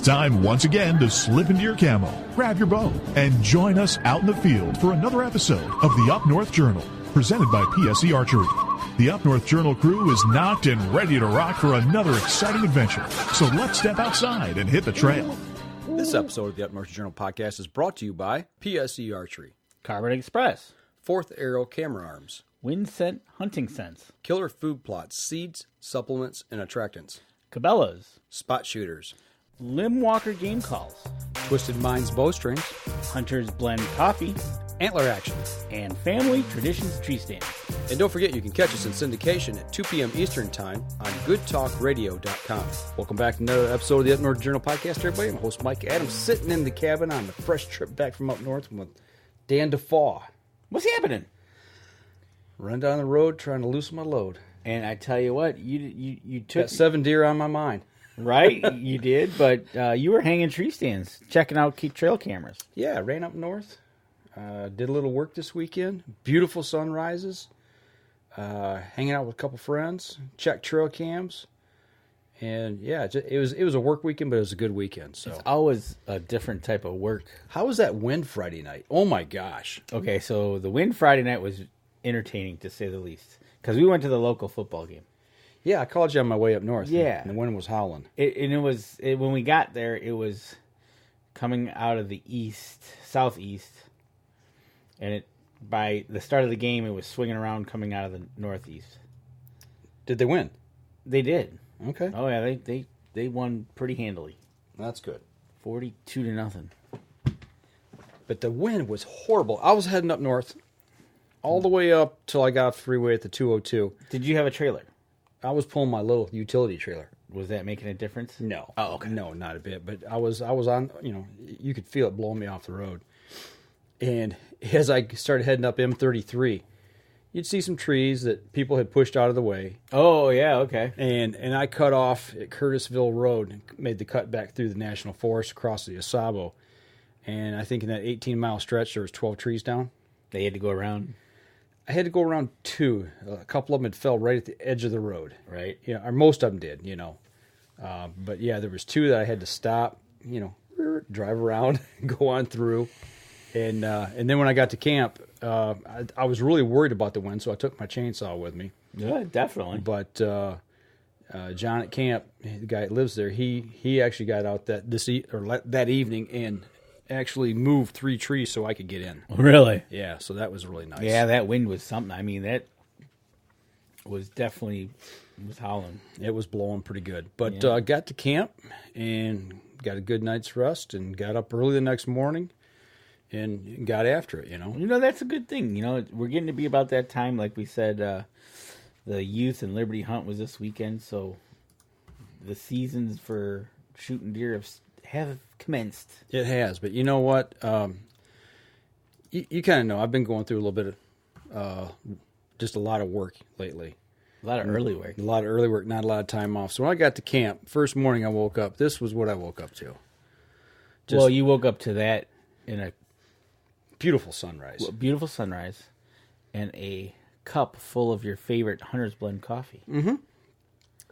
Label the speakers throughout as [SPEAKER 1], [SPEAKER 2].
[SPEAKER 1] time once again to slip into your camo, grab your bow, and join us out in the field for another episode of the Up North Journal, presented by PSE Archery. The Up North Journal crew is knocked and ready to rock for another exciting adventure. So let's step outside and hit the trail.
[SPEAKER 2] This episode of the Up North Journal podcast is brought to you by PSE Archery,
[SPEAKER 3] Carbon Express,
[SPEAKER 2] Fourth Arrow Camera Arms,
[SPEAKER 3] Wind Scent Hunting Sense,
[SPEAKER 2] Killer Food Plots, Seeds, Supplements, and Attractants,
[SPEAKER 3] Cabela's,
[SPEAKER 2] Spot Shooters,
[SPEAKER 3] Limb Walker Game Calls,
[SPEAKER 2] Twisted Minds Bowstrings,
[SPEAKER 3] Hunter's Blend Coffee,
[SPEAKER 2] Antler Action,
[SPEAKER 3] and Family Traditions Tree Stand.
[SPEAKER 2] And don't forget, you can catch us in syndication at 2 p.m. Eastern Time on goodtalkradio.com. Welcome back to another episode of the Up North Journal podcast, everybody. I'm host Mike Adams, sitting in the cabin on the fresh trip back from up north with Dan DeFaw.
[SPEAKER 3] What's happening?
[SPEAKER 2] Run down the road trying to loosen my load.
[SPEAKER 3] And I tell you what, you took...
[SPEAKER 2] Got 7 deer on my mind.
[SPEAKER 3] Right, you did, but you were hanging tree stands, checking out trail cameras.
[SPEAKER 2] Yeah, I ran up north. Did a little work this weekend. Beautiful sunrises. Hanging out with a couple friends. Checked trail cams. And yeah, it was a work weekend, but it was a good weekend. So
[SPEAKER 3] it's always a different type of work.
[SPEAKER 2] How was that wind Friday night? Oh my gosh.
[SPEAKER 3] Okay, so the wind Friday night was entertaining, to say the least, because we went to the local football game.
[SPEAKER 2] Yeah, I called you on my way up north.
[SPEAKER 3] Yeah.
[SPEAKER 2] And the wind was howling.
[SPEAKER 3] When we got there, it was coming out of the southeast, and by the start of the game, it was swinging around coming out of the northeast.
[SPEAKER 2] Did they win?
[SPEAKER 3] They did.
[SPEAKER 2] Okay.
[SPEAKER 3] Oh yeah, they won pretty handily.
[SPEAKER 2] That's good.
[SPEAKER 3] 42-0.
[SPEAKER 2] But the wind was horrible. I was heading up north all the way up till I got off the freeway at the 202.
[SPEAKER 3] Did you have a trailer?
[SPEAKER 2] I was pulling my little utility trailer.
[SPEAKER 3] Was that making a difference?
[SPEAKER 2] No.
[SPEAKER 3] Oh, okay.
[SPEAKER 2] No, not a bit. But I was on, you could feel it blowing me off the road. And as I started heading up M33, you'd see some trees that people had pushed out of the way.
[SPEAKER 3] Oh, yeah, okay.
[SPEAKER 2] And I cut off at Curtisville Road and made the cut back through the National Forest across the Osabo. And I think in that 18-mile stretch, there was 12 trees down.
[SPEAKER 3] They had to go around?
[SPEAKER 2] I had to go around 2. A couple of them had fell right at the edge of the road.
[SPEAKER 3] Right.
[SPEAKER 2] Yeah, or most of them did, But yeah, there was 2 that I had to stop, drive around, go on through. And then when I got to camp, I was really worried about the wind, so I took my chainsaw with me.
[SPEAKER 3] Yeah, definitely.
[SPEAKER 2] But John at camp, the guy that lives there, he actually got out that evening and actually moved 3 trees so I could get in.
[SPEAKER 3] Really?
[SPEAKER 2] Yeah, so that was really nice.
[SPEAKER 3] Yeah, that wind was something. I mean, that was definitely howling.
[SPEAKER 2] It was blowing pretty good. But
[SPEAKER 3] Yeah.
[SPEAKER 2] Got to camp and got a good night's rest and got up early the next morning and got after it,
[SPEAKER 3] That's a good thing. We're getting to be about that time. Like we said, the Youth and Liberty Hunt was this weekend, so the seasons for shooting deer have commenced.
[SPEAKER 2] It has, but you know what? You kind of know. I've been going through a little bit of just a lot of work lately.
[SPEAKER 3] A lot of early work.
[SPEAKER 2] A lot of early work, not a lot of time off. So when I got to camp, first morning I woke up, this was what I woke up to.
[SPEAKER 3] Well, you woke up to that in a
[SPEAKER 2] beautiful sunrise.
[SPEAKER 3] Beautiful sunrise and a cup full of your favorite Hunter's Blend coffee.
[SPEAKER 2] Mm-hmm.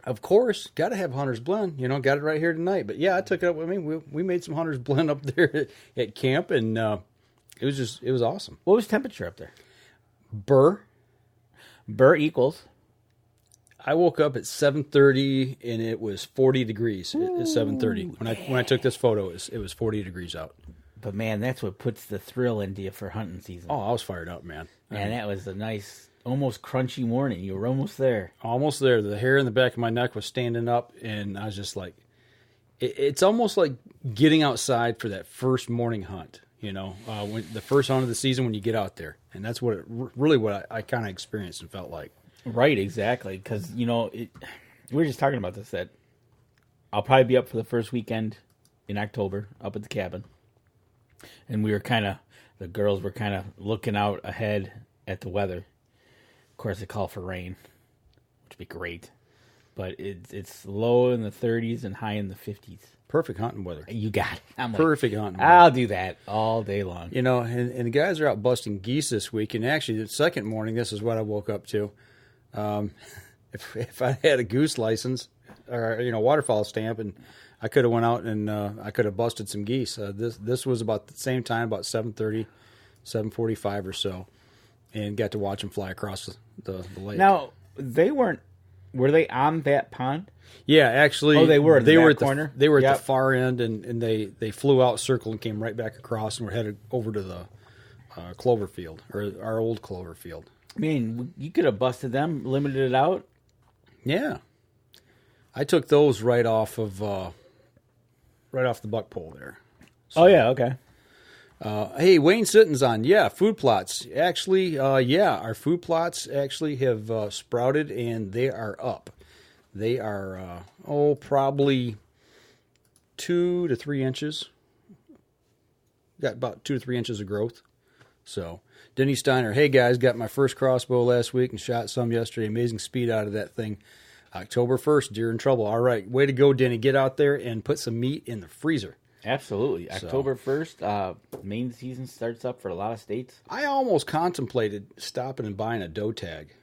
[SPEAKER 2] Of course, got to have Hunter's Blend. Got it right here tonight. But yeah, I took it up with me. We made some Hunter's Blend up there at camp, and it was awesome.
[SPEAKER 3] What was temperature up there?
[SPEAKER 2] Burr
[SPEAKER 3] equals.
[SPEAKER 2] I woke up at 7:30 and it was 40 degrees at 7:30. When I took this photo, it was 40 degrees out.
[SPEAKER 3] But man, that's what puts the thrill into you for hunting season.
[SPEAKER 2] Oh, I was fired up, man.
[SPEAKER 3] And that was a nice, almost crunchy morning. You were almost there.
[SPEAKER 2] Almost there. The hair in the back of my neck was standing up, and I was just like, it's almost like getting outside for that first morning hunt. When the first hunt of the season when you get out there, and that's what I kind of experienced and felt like.
[SPEAKER 3] Right, exactly. Because we were just talking about this, that I'll probably be up for the first weekend in October up at the cabin, and the girls were kind of looking out ahead at the weather. Of course, they call for rain, which would be great, but it's low in the 30s and high in the 50s.
[SPEAKER 2] Perfect hunting weather.
[SPEAKER 3] You got it. I'm
[SPEAKER 2] Perfect
[SPEAKER 3] like,
[SPEAKER 2] hunting weather.
[SPEAKER 3] I'll do that all day long.
[SPEAKER 2] And the guys are out busting geese this week, and actually the second morning, this is what I woke up to. If I had a goose license or waterfowl stamp, and I could have went out and I could have busted some geese. This was about the same time, about 7:30, 7:45 or so, and got to watch them fly across the lake.
[SPEAKER 3] Now, were they on that pond?
[SPEAKER 2] Yeah, actually.
[SPEAKER 3] Oh, they were.
[SPEAKER 2] They were at
[SPEAKER 3] corner.
[SPEAKER 2] They were at the far end, and they flew out, circled, and came right back across, and were headed over to the clover field, or our old clover field.
[SPEAKER 3] I mean, you could have busted them, limited it out.
[SPEAKER 2] Yeah, I took those right off the buck pole there.
[SPEAKER 3] So, oh yeah, okay.
[SPEAKER 2] Hey, Wayne Sitton's on. Yeah, food plots. Actually, our food plots actually have sprouted, and they are up. They are, probably 2 to 3 inches. Got about 2 to 3 inches of growth. So, Denny Steiner, hey guys, got my first crossbow last week and shot some yesterday. Amazing speed out of that thing. October 1st, deer in trouble. All right, way to go, Denny. Get out there and put some meat in the freezer.
[SPEAKER 3] Absolutely. October 1st, main season starts up for a lot of states.
[SPEAKER 2] I almost contemplated stopping and buying a doe tag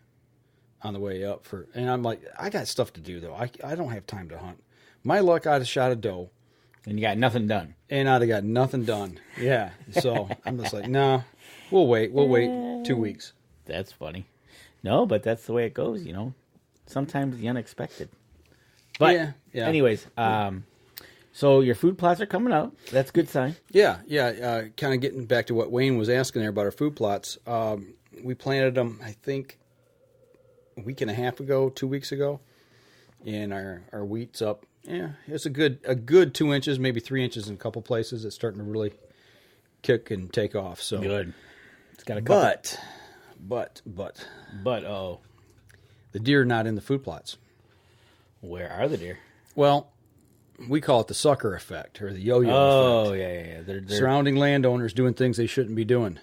[SPEAKER 2] on the way up and I'm like, I got stuff to do though. I don't have time to hunt. My luck, I'd have shot a doe.
[SPEAKER 3] And you got nothing done.
[SPEAKER 2] And I'd have got nothing done. Yeah. So I'm just like, nah, we'll wait 2 weeks.
[SPEAKER 3] That's funny. No, but that's the way it goes, Sometimes the unexpected. But
[SPEAKER 2] yeah.
[SPEAKER 3] Anyways, so your food plots are coming out. That's a good sign.
[SPEAKER 2] Yeah. Kind of getting back to what Wayne was asking there about our food plots. We planted them, I think, a week and a half ago, 2 weeks ago, and our wheat's up. Yeah, it's a good 2 inches, maybe 3 inches in a couple places. It's starting to really kick and take off. So
[SPEAKER 3] good. It's got a couple.
[SPEAKER 2] But the deer are not in the food plots.
[SPEAKER 3] Where are the deer?
[SPEAKER 2] Well, we call it the sucker effect or the yo-yo effect.
[SPEAKER 3] Oh, yeah. They're
[SPEAKER 2] surrounding landowners doing things they shouldn't be doing.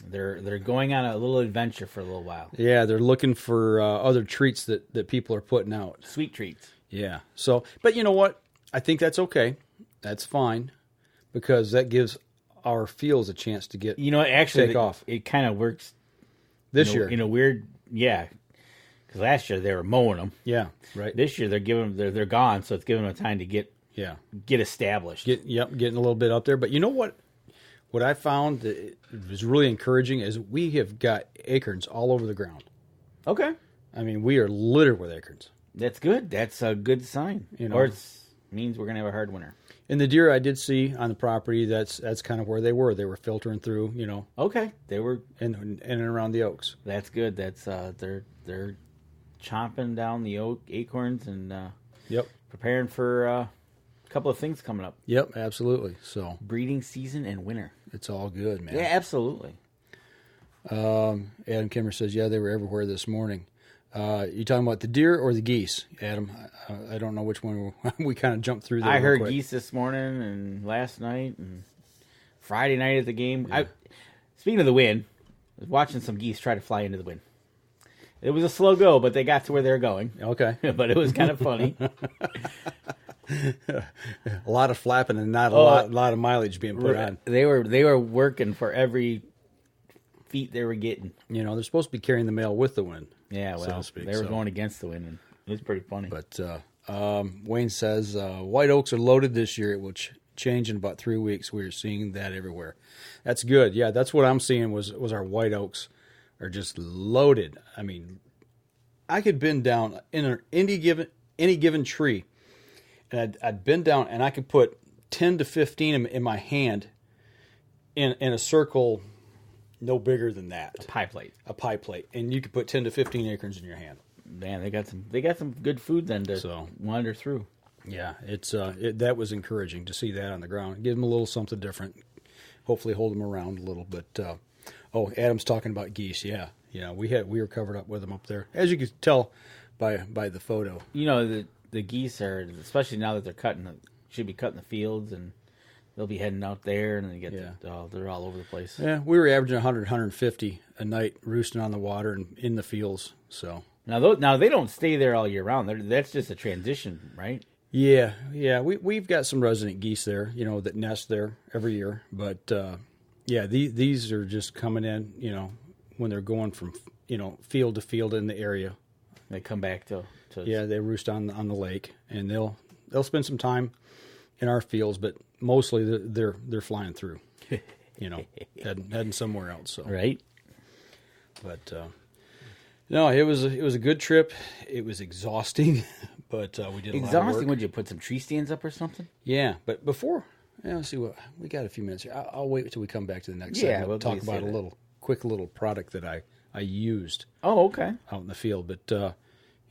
[SPEAKER 3] They're going on a little adventure for a little while.
[SPEAKER 2] Yeah, they're looking for other treats that people are putting out.
[SPEAKER 3] Sweet treats.
[SPEAKER 2] Yeah. So, but you know what? I think that's okay. That's fine because that gives our fields a chance to get
[SPEAKER 3] actually
[SPEAKER 2] take off.
[SPEAKER 3] It kind of works
[SPEAKER 2] this year
[SPEAKER 3] in a weird because last year they were mowing them.
[SPEAKER 2] Yeah, right.
[SPEAKER 3] This year they're gone, so it's giving them time to get established.
[SPEAKER 2] Getting a little bit up there. But you know what? What I found that was really encouraging is we have got acorns all over the ground.
[SPEAKER 3] Okay.
[SPEAKER 2] I mean, we are littered with acorns.
[SPEAKER 3] That's good. That's a good sign. Or it means we're going to have a hard winter.
[SPEAKER 2] And the deer I did see on the property, that's kind of where they were. They were filtering through,
[SPEAKER 3] Okay. They were
[SPEAKER 2] in and around the oaks.
[SPEAKER 3] That's good. That's they're chomping down the acorns and preparing for a couple of things coming up.
[SPEAKER 2] Yep, absolutely. So
[SPEAKER 3] breeding season and winter.
[SPEAKER 2] It's all good, man.
[SPEAKER 3] Yeah, absolutely.
[SPEAKER 2] Adam Kimmer says, yeah, they were everywhere this morning. You talking about the deer or the geese, Adam? I don't know which one. We kind of jumped through there.
[SPEAKER 3] I heard geese this morning and last night and Friday night at the game. Yeah. Speaking of the wind, I was watching some geese try to fly into the wind. It was a slow go, but they got to where they were going.
[SPEAKER 2] Okay.
[SPEAKER 3] But it was kind of funny.
[SPEAKER 2] A lot of flapping and not a lot of mileage being put on.
[SPEAKER 3] They were working for every feet they were getting.
[SPEAKER 2] They're supposed to be carrying the mail with the wind.
[SPEAKER 3] Yeah, well, so to speak, they were going against the wind, and it was pretty funny.
[SPEAKER 2] But Wayne says white oaks are loaded this year. It will change in about 3 weeks. We're seeing that everywhere. That's good. Yeah, that's what I'm seeing was our white oaks are just loaded. I mean, I could bend down in any given tree, and I'd bend down and I could put 10 to 15 in my hand in a circle. No bigger than that.
[SPEAKER 3] A pie plate.
[SPEAKER 2] And you could put 10 to 15 acorns in your hand.
[SPEAKER 3] Man, they got some good food then to wander through.
[SPEAKER 2] Yeah, that was encouraging to see that on the ground. Give them a little something different. Hopefully hold them around a little bit. Adam's talking about geese. Yeah, we were covered up with them up there, as you could tell by the photo.
[SPEAKER 3] The geese are, especially now that should be cutting the fields, and they'll be heading out there, and they're all over the place.
[SPEAKER 2] Yeah, we were averaging 100, 150 a night roosting on the water and in the fields. So
[SPEAKER 3] now they don't stay there all year round. That's just a transition, right?
[SPEAKER 2] Yeah. We've got some resident geese there, that nest there every year. But these are just coming in, when they're going from field to field in the area.
[SPEAKER 3] They come back to
[SPEAKER 2] they roost on the lake, and they'll they'll spend some time in our fields, but mostly they're flying through, heading somewhere else. So
[SPEAKER 3] Right.
[SPEAKER 2] But no, it was a good trip. It was exhausting, but we did a lot of
[SPEAKER 3] Exhausting.
[SPEAKER 2] work.
[SPEAKER 3] Would you put some tree stands up or something?
[SPEAKER 2] Yeah, but before, let's see what we got. A few minutes here. I'll wait until we come back to the next
[SPEAKER 3] Yeah,
[SPEAKER 2] segment.
[SPEAKER 3] we'll
[SPEAKER 2] Talk
[SPEAKER 3] say
[SPEAKER 2] about a
[SPEAKER 3] that.
[SPEAKER 2] quick little product that I used
[SPEAKER 3] Oh, okay.
[SPEAKER 2] out in the field. But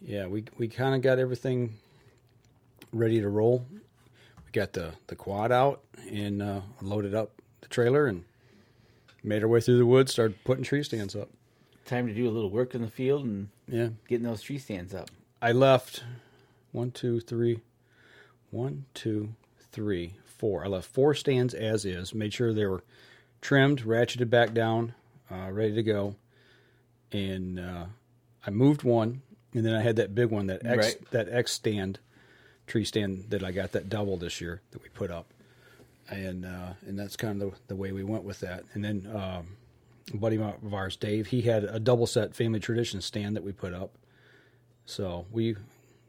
[SPEAKER 2] yeah, we kind of got everything ready to roll. We got the quad out and loaded up the trailer and made our way through the woods. Started putting tree stands up.
[SPEAKER 3] Time to do a little work in the field and
[SPEAKER 2] Yeah,
[SPEAKER 3] getting those tree stands up.
[SPEAKER 2] I left 4. I left 4 stands as is. Made sure they were trimmed, ratcheted back down, ready to go. And I moved one, and then I had that big one, that X stand, tree stand that I got, that double this year that we put up. And that's kind of the way we went with that. And then a buddy of ours, Dave, he had a double set family tradition stand that we put up. So we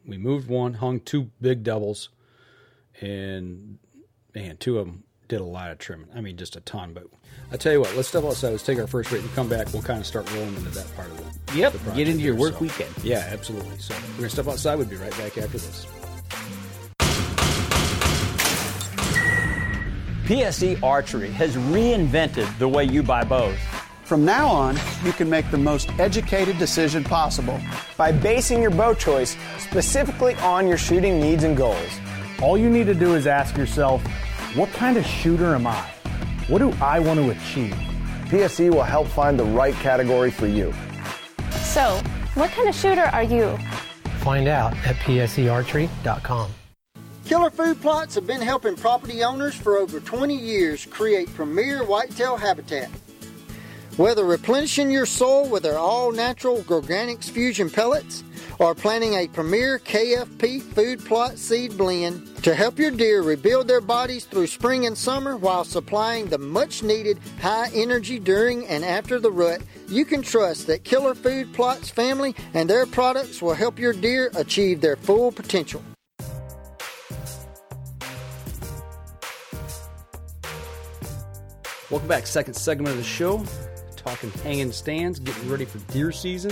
[SPEAKER 2] moved one, hung 2 big doubles, and man, 2 of them did a lot of trimming. I mean, just a ton. But I tell you what, let's step outside. Let's take our first break and come back. We'll kind of start rolling into that part of it.
[SPEAKER 3] Yep. Get into your work weekend.
[SPEAKER 2] Yeah, absolutely. So we're going to step outside. We'll be right back after this.
[SPEAKER 4] PSE Archery has reinvented the way you buy bows.
[SPEAKER 5] From now on, you can make the most educated decision possible.
[SPEAKER 6] By basing your bow choice specifically on your shooting needs and goals.
[SPEAKER 7] All you need to do is ask yourself, what kind of shooter am I? What do I want to achieve?
[SPEAKER 6] PSE will help find the right category for you.
[SPEAKER 8] So, what kind of shooter are you?
[SPEAKER 9] Find out at psearchery.com.
[SPEAKER 10] Killer Food Plots have been helping property owners for over 20 years create premier whitetail habitat. Whether replenishing your soil with their all-natural Organics Fusion pellets or planting a premier KFP food plot seed blend to help your deer rebuild their bodies through spring and summer while supplying the much-needed high energy during and after the rut, you can trust that Killer Food Plots family and their products will help your deer achieve their full potential.
[SPEAKER 2] Welcome back. Second segment of the show. Talking hanging stands, getting ready for deer season.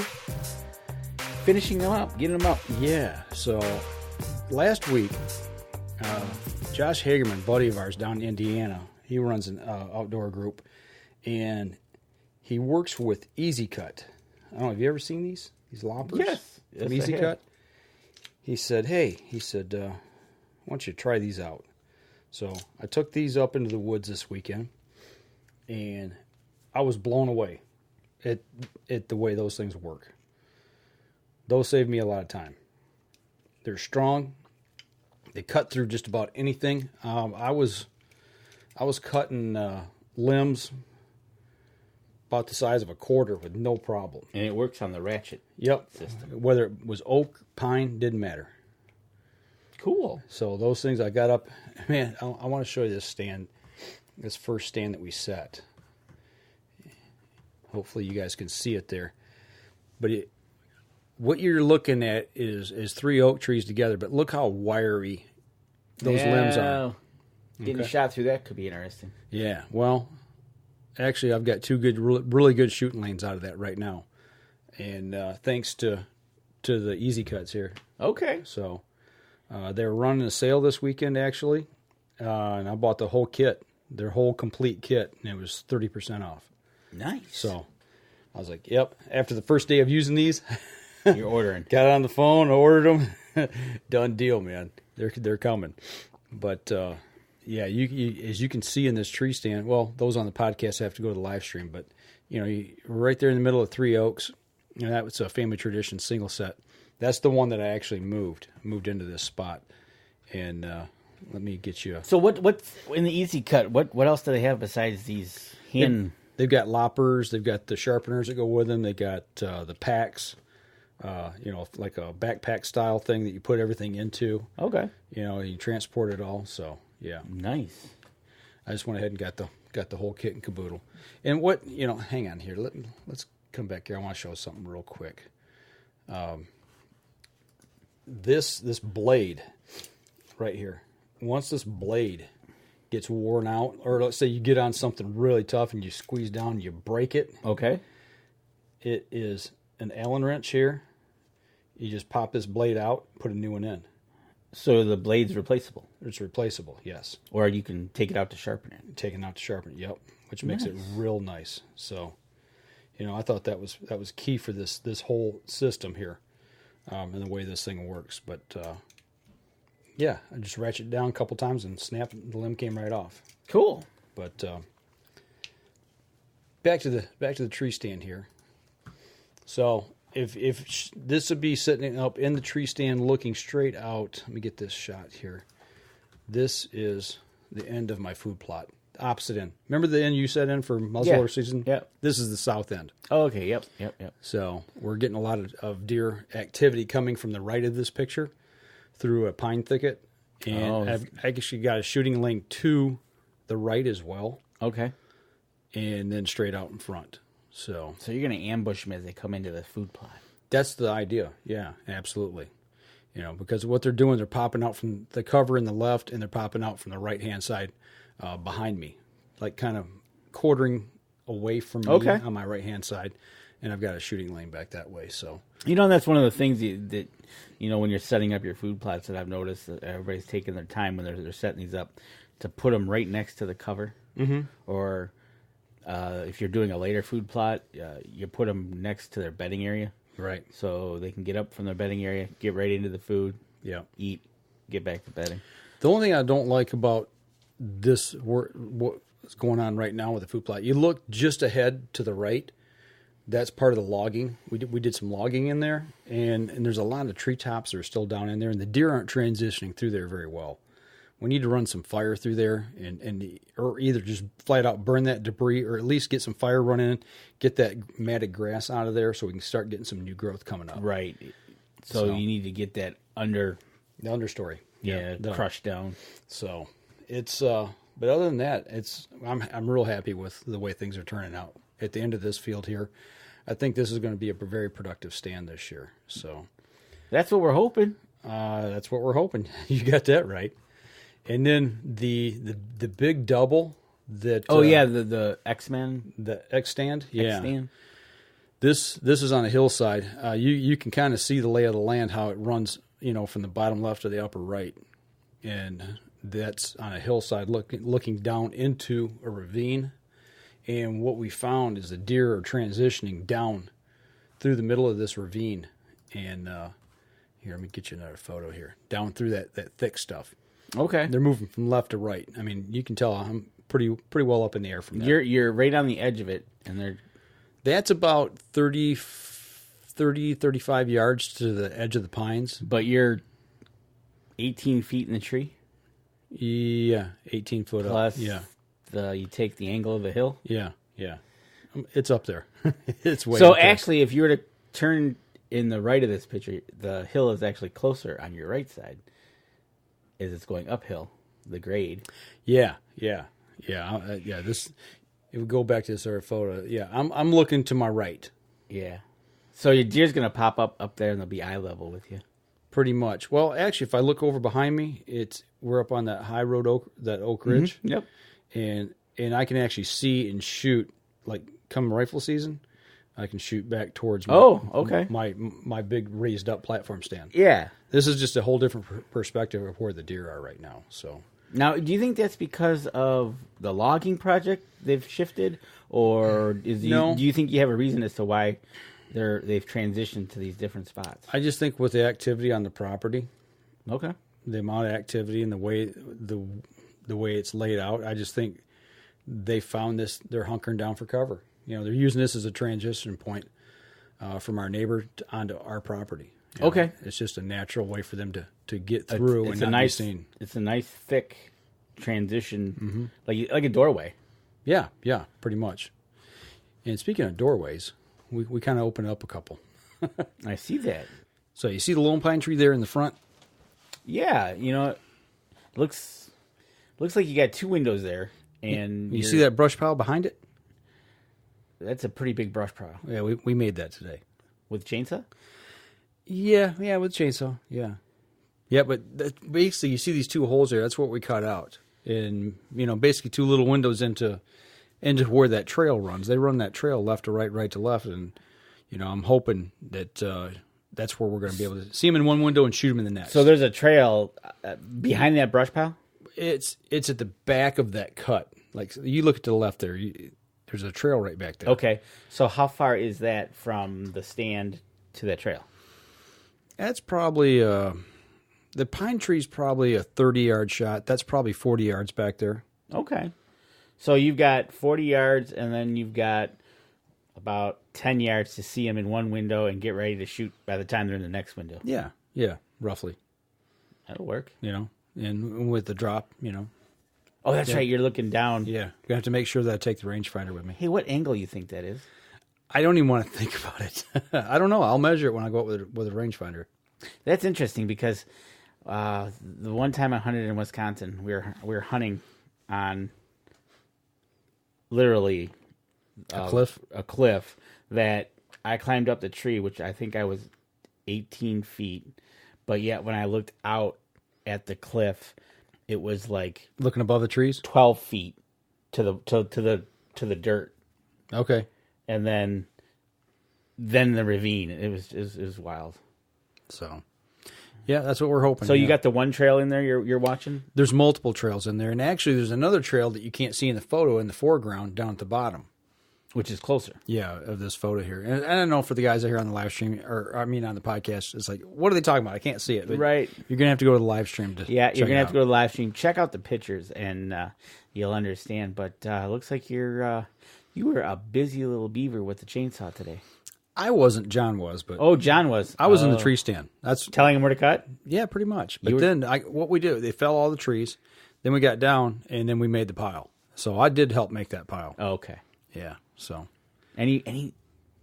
[SPEAKER 3] Finishing them up, getting them up.
[SPEAKER 2] Yeah. So last week, Josh Hagerman, buddy of ours down in Indiana, he runs an outdoor group, and he works with Easy Cut. I don't know, have you ever seen these loppers?
[SPEAKER 3] Yes.
[SPEAKER 2] From Easy Cut? He said, why don't you try these out? So I took these up into the woods this weekend, and I was blown away at the way those things work. Those saved me a lot of time. They're strong. They cut through just about anything. I was cutting limbs about the size of a quarter with no problem.
[SPEAKER 3] And it works on the ratchet system.
[SPEAKER 2] Whether it was oak, pine, didn't matter.
[SPEAKER 3] Cool.
[SPEAKER 2] So those things I got up. Man, I want to show you this stand, this first stand that we set. Hopefully you guys can see it there. But what you're looking at is 3 oak trees together, but look how wiry those limbs are.
[SPEAKER 3] Getting a shot through that could be interesting.
[SPEAKER 2] Yeah, well, actually I've got 2 good, really good shooting lanes out of that right now. And thanks to the Easy Cuts here.
[SPEAKER 3] Okay.
[SPEAKER 2] So they were running a sale this weekend, actually, and I bought the whole kit, their whole complete kit, and it was 30% off.
[SPEAKER 3] Nice.
[SPEAKER 2] So I was like, yep. After the first day of using these,
[SPEAKER 3] you're ordering.
[SPEAKER 2] Got on the phone, ordered them. Done deal, man. They're coming. But yeah, you as you can see in this tree stand. Well, those on the podcast have to go to the live stream. But right there in the middle of 3 oaks. That was a family tradition single set. That's the one that I actually moved into this spot. And let me get you.
[SPEAKER 3] So what's in the Easy Cut? What else do they have besides these hand?
[SPEAKER 2] They've got loppers. They've got the sharpeners that go with them. They got the packs, like a backpack style thing that you put everything into.
[SPEAKER 3] Okay.
[SPEAKER 2] You transport it all. So yeah,
[SPEAKER 3] nice.
[SPEAKER 2] I just went ahead and got the whole kit and caboodle. And hang on here. Let's come back here. I want to show something real quick. This blade, right here. Once this blade gets worn out, or let's say you get on something really tough and you squeeze down and you break it.
[SPEAKER 3] Okay.
[SPEAKER 2] It is an Allen wrench here. You just pop this blade out, put a new one in.
[SPEAKER 3] So the blade's replaceable?
[SPEAKER 2] It's replaceable, yes.
[SPEAKER 3] Or you can take it out to sharpen it?
[SPEAKER 2] Take it out to sharpen it, yep. Which makes it real nice. So, I thought that was key for this whole system here, and the way this thing works. But, I just ratchet it down a couple times and snap, the limb came right off.
[SPEAKER 3] Cool.
[SPEAKER 2] But back to the tree stand here. So if this would be sitting up in the tree stand looking straight out, let me get this shot here. This is the end of my food plot. Opposite end. Remember the end you set in for muzzleloader season?
[SPEAKER 3] Yeah.
[SPEAKER 2] This is the south end.
[SPEAKER 3] Oh, okay. Yep.
[SPEAKER 2] So we're getting a lot of deer activity coming from the right of this picture through a pine thicket. And I've actually got a shooting lane to the right as well.
[SPEAKER 3] Okay.
[SPEAKER 2] And then straight out in front. So
[SPEAKER 3] you're going to ambush them as they come into the food plot.
[SPEAKER 2] That's the idea. Yeah, absolutely. Because what they're doing, they're popping out from the cover in the left and they're popping out from the right-hand side behind me, like kind of quartering away from me on my right-hand side. And I've got a shooting lane back that way. So
[SPEAKER 3] that's one of the things that when you're setting up your food plots that I've noticed that everybody's taking their time when they're setting these up to put them right next to the cover. Mm-hmm. Or if you're doing a later food plot, you put them next to their bedding area.
[SPEAKER 2] Right.
[SPEAKER 3] So they can get up from their bedding area, get right into the food, eat, get back to bedding.
[SPEAKER 2] The only thing I don't like about this, what's going on right now with the food plot, you look just ahead to the right. That's part of the logging. We did some logging in there, and there's a lot of treetops that are still down in there, and the deer aren't transitioning through there very well. We need to run some fire through there, or either just flat out burn that debris, or at least get some fire running, get that matted grass out of there, so we can start getting some new growth coming up.
[SPEAKER 3] Right. So you need to get that the
[SPEAKER 2] understory,
[SPEAKER 3] crushed down.
[SPEAKER 2] So it's but other than that, I'm real happy with the way things are turning out at the end of this field here. I think this is going to be a very productive stand this year. So
[SPEAKER 3] that's what we're hoping.
[SPEAKER 2] That's what we're hoping. You got that right. And then the big double that
[SPEAKER 3] the X-Men,
[SPEAKER 2] the X stand,
[SPEAKER 3] X-stand.
[SPEAKER 2] This is on a hillside. You can kind of see the lay of the land, how it runs, from the bottom left to the upper right, and that's on a hillside looking down into a ravine. And what we found is the deer are transitioning down through the middle of this ravine, and here, let me get you another photo here. Down through that thick stuff.
[SPEAKER 3] Okay.
[SPEAKER 2] They're moving from left to right. I mean, you can tell I'm pretty well up in the air from there.
[SPEAKER 3] You're right on the edge of it, and
[SPEAKER 2] that's about 35 yards to the edge of the pines.
[SPEAKER 3] But you're 18 feet in the tree?
[SPEAKER 2] Yeah, 18 foot
[SPEAKER 3] Plus
[SPEAKER 2] up. Yeah.
[SPEAKER 3] You take the angle of the hill?
[SPEAKER 2] Yeah. It's up there. It's way
[SPEAKER 3] So
[SPEAKER 2] up there.
[SPEAKER 3] actually, if you were to turn in the right of this picture, the hill is actually closer on your right side as it's going uphill, the grade.
[SPEAKER 2] Yeah. This, it would go back to this other photo. Yeah, I'm looking to my right.
[SPEAKER 3] Yeah. So your deer's going to pop up there and they'll be eye level with you.
[SPEAKER 2] Pretty much. Well, actually, if I look over behind me, we're up on that high road Oak Ridge.
[SPEAKER 3] Mm-hmm. Yep.
[SPEAKER 2] And I can actually see and shoot, like come rifle season, I can shoot back towards my big raised up platform stand.
[SPEAKER 3] Yeah.
[SPEAKER 2] This is just a whole different perspective of where the deer are right now. So
[SPEAKER 3] now, do you think that's because of the logging project they've shifted, or do you think you have a reason as to why they've transitioned to these different spots?
[SPEAKER 2] I just think with the activity on the property,
[SPEAKER 3] okay,
[SPEAKER 2] the amount of activity and the way it's laid out, I just think they found this. They're hunkering down for cover. They're using this as a transition point from our neighbor onto our property.
[SPEAKER 3] Okay,
[SPEAKER 2] it's just a natural way for them to get through and not be seen.
[SPEAKER 3] It's a nice thick transition, like a doorway.
[SPEAKER 2] Yeah, pretty much. And speaking of doorways, we kind of open up a couple.
[SPEAKER 3] I see that.
[SPEAKER 2] So you see the lone pine tree there in the front?
[SPEAKER 3] Yeah, it looks like you got two windows there, and
[SPEAKER 2] you see that brush pile behind it?
[SPEAKER 3] That's a pretty big brush pile.
[SPEAKER 2] Yeah, we made that today
[SPEAKER 3] with chainsaw.
[SPEAKER 2] Yeah, with chainsaw. Yeah, Yeah, but basically you see these 2 holes there. That's what we cut out. And, basically 2 little windows into where that trail runs. They run that trail left to right, right to left. And, I'm hoping that that's where we're going to be able to see them in one window and shoot them in the next.
[SPEAKER 3] So there's a trail behind that brush pile?
[SPEAKER 2] It's at the back of that cut. Like, you look to the left there. There's a trail right back there.
[SPEAKER 3] Okay. So how far is that from the stand to that trail?
[SPEAKER 2] That's probably... the pine tree's probably a 30-yard shot. That's probably 40 yards back there.
[SPEAKER 3] Okay. So you've got 40 yards, and then you've got about 10 yards to see them in one window and get ready to shoot by the time they're in the next window.
[SPEAKER 2] Yeah, roughly.
[SPEAKER 3] That'll work.
[SPEAKER 2] And with the drop,
[SPEAKER 3] Oh, that's right. You're looking down.
[SPEAKER 2] Yeah. You're going to have to make sure that I take the rangefinder with me.
[SPEAKER 3] Hey, what angle you think that is?
[SPEAKER 2] I don't even want to think about it. I don't know. I'll measure it when I go up with a rangefinder.
[SPEAKER 3] That's interesting because... the one time I hunted in Wisconsin, we were hunting on literally
[SPEAKER 2] a
[SPEAKER 3] cliff that I climbed up the tree, which I think I was 18 feet. But yet when I looked out at the cliff, it was like
[SPEAKER 2] looking above the trees,
[SPEAKER 3] 12 feet to the dirt.
[SPEAKER 2] Okay,
[SPEAKER 3] and then the ravine. It was wild.
[SPEAKER 2] So. Yeah, that's what we're hoping.
[SPEAKER 3] So you got the one trail in there you're watching? There's
[SPEAKER 2] multiple trails in there. And actually, there's another trail that you can't see in the photo in the foreground down at the bottom.
[SPEAKER 3] Which is closer.
[SPEAKER 2] Yeah, of this photo here. And I don't know for the guys out here on the live stream, on the podcast, it's like, what are they talking about? I can't see it. But
[SPEAKER 3] right.
[SPEAKER 2] You're going to have to go to the live stream to
[SPEAKER 3] you're going to have to go to the live stream. Check out the pictures, and you'll understand. But it looks like you were a busy little beaver with the chainsaw today.
[SPEAKER 2] I wasn't. John was, but
[SPEAKER 3] John was.
[SPEAKER 2] I was in the tree stand. That's
[SPEAKER 3] telling him where to cut.
[SPEAKER 2] Yeah, pretty much. But then what we do? They fell all the trees. Then we got down, and then we made the pile. So I did help make that pile.
[SPEAKER 3] Oh, okay.
[SPEAKER 2] Yeah. So
[SPEAKER 3] any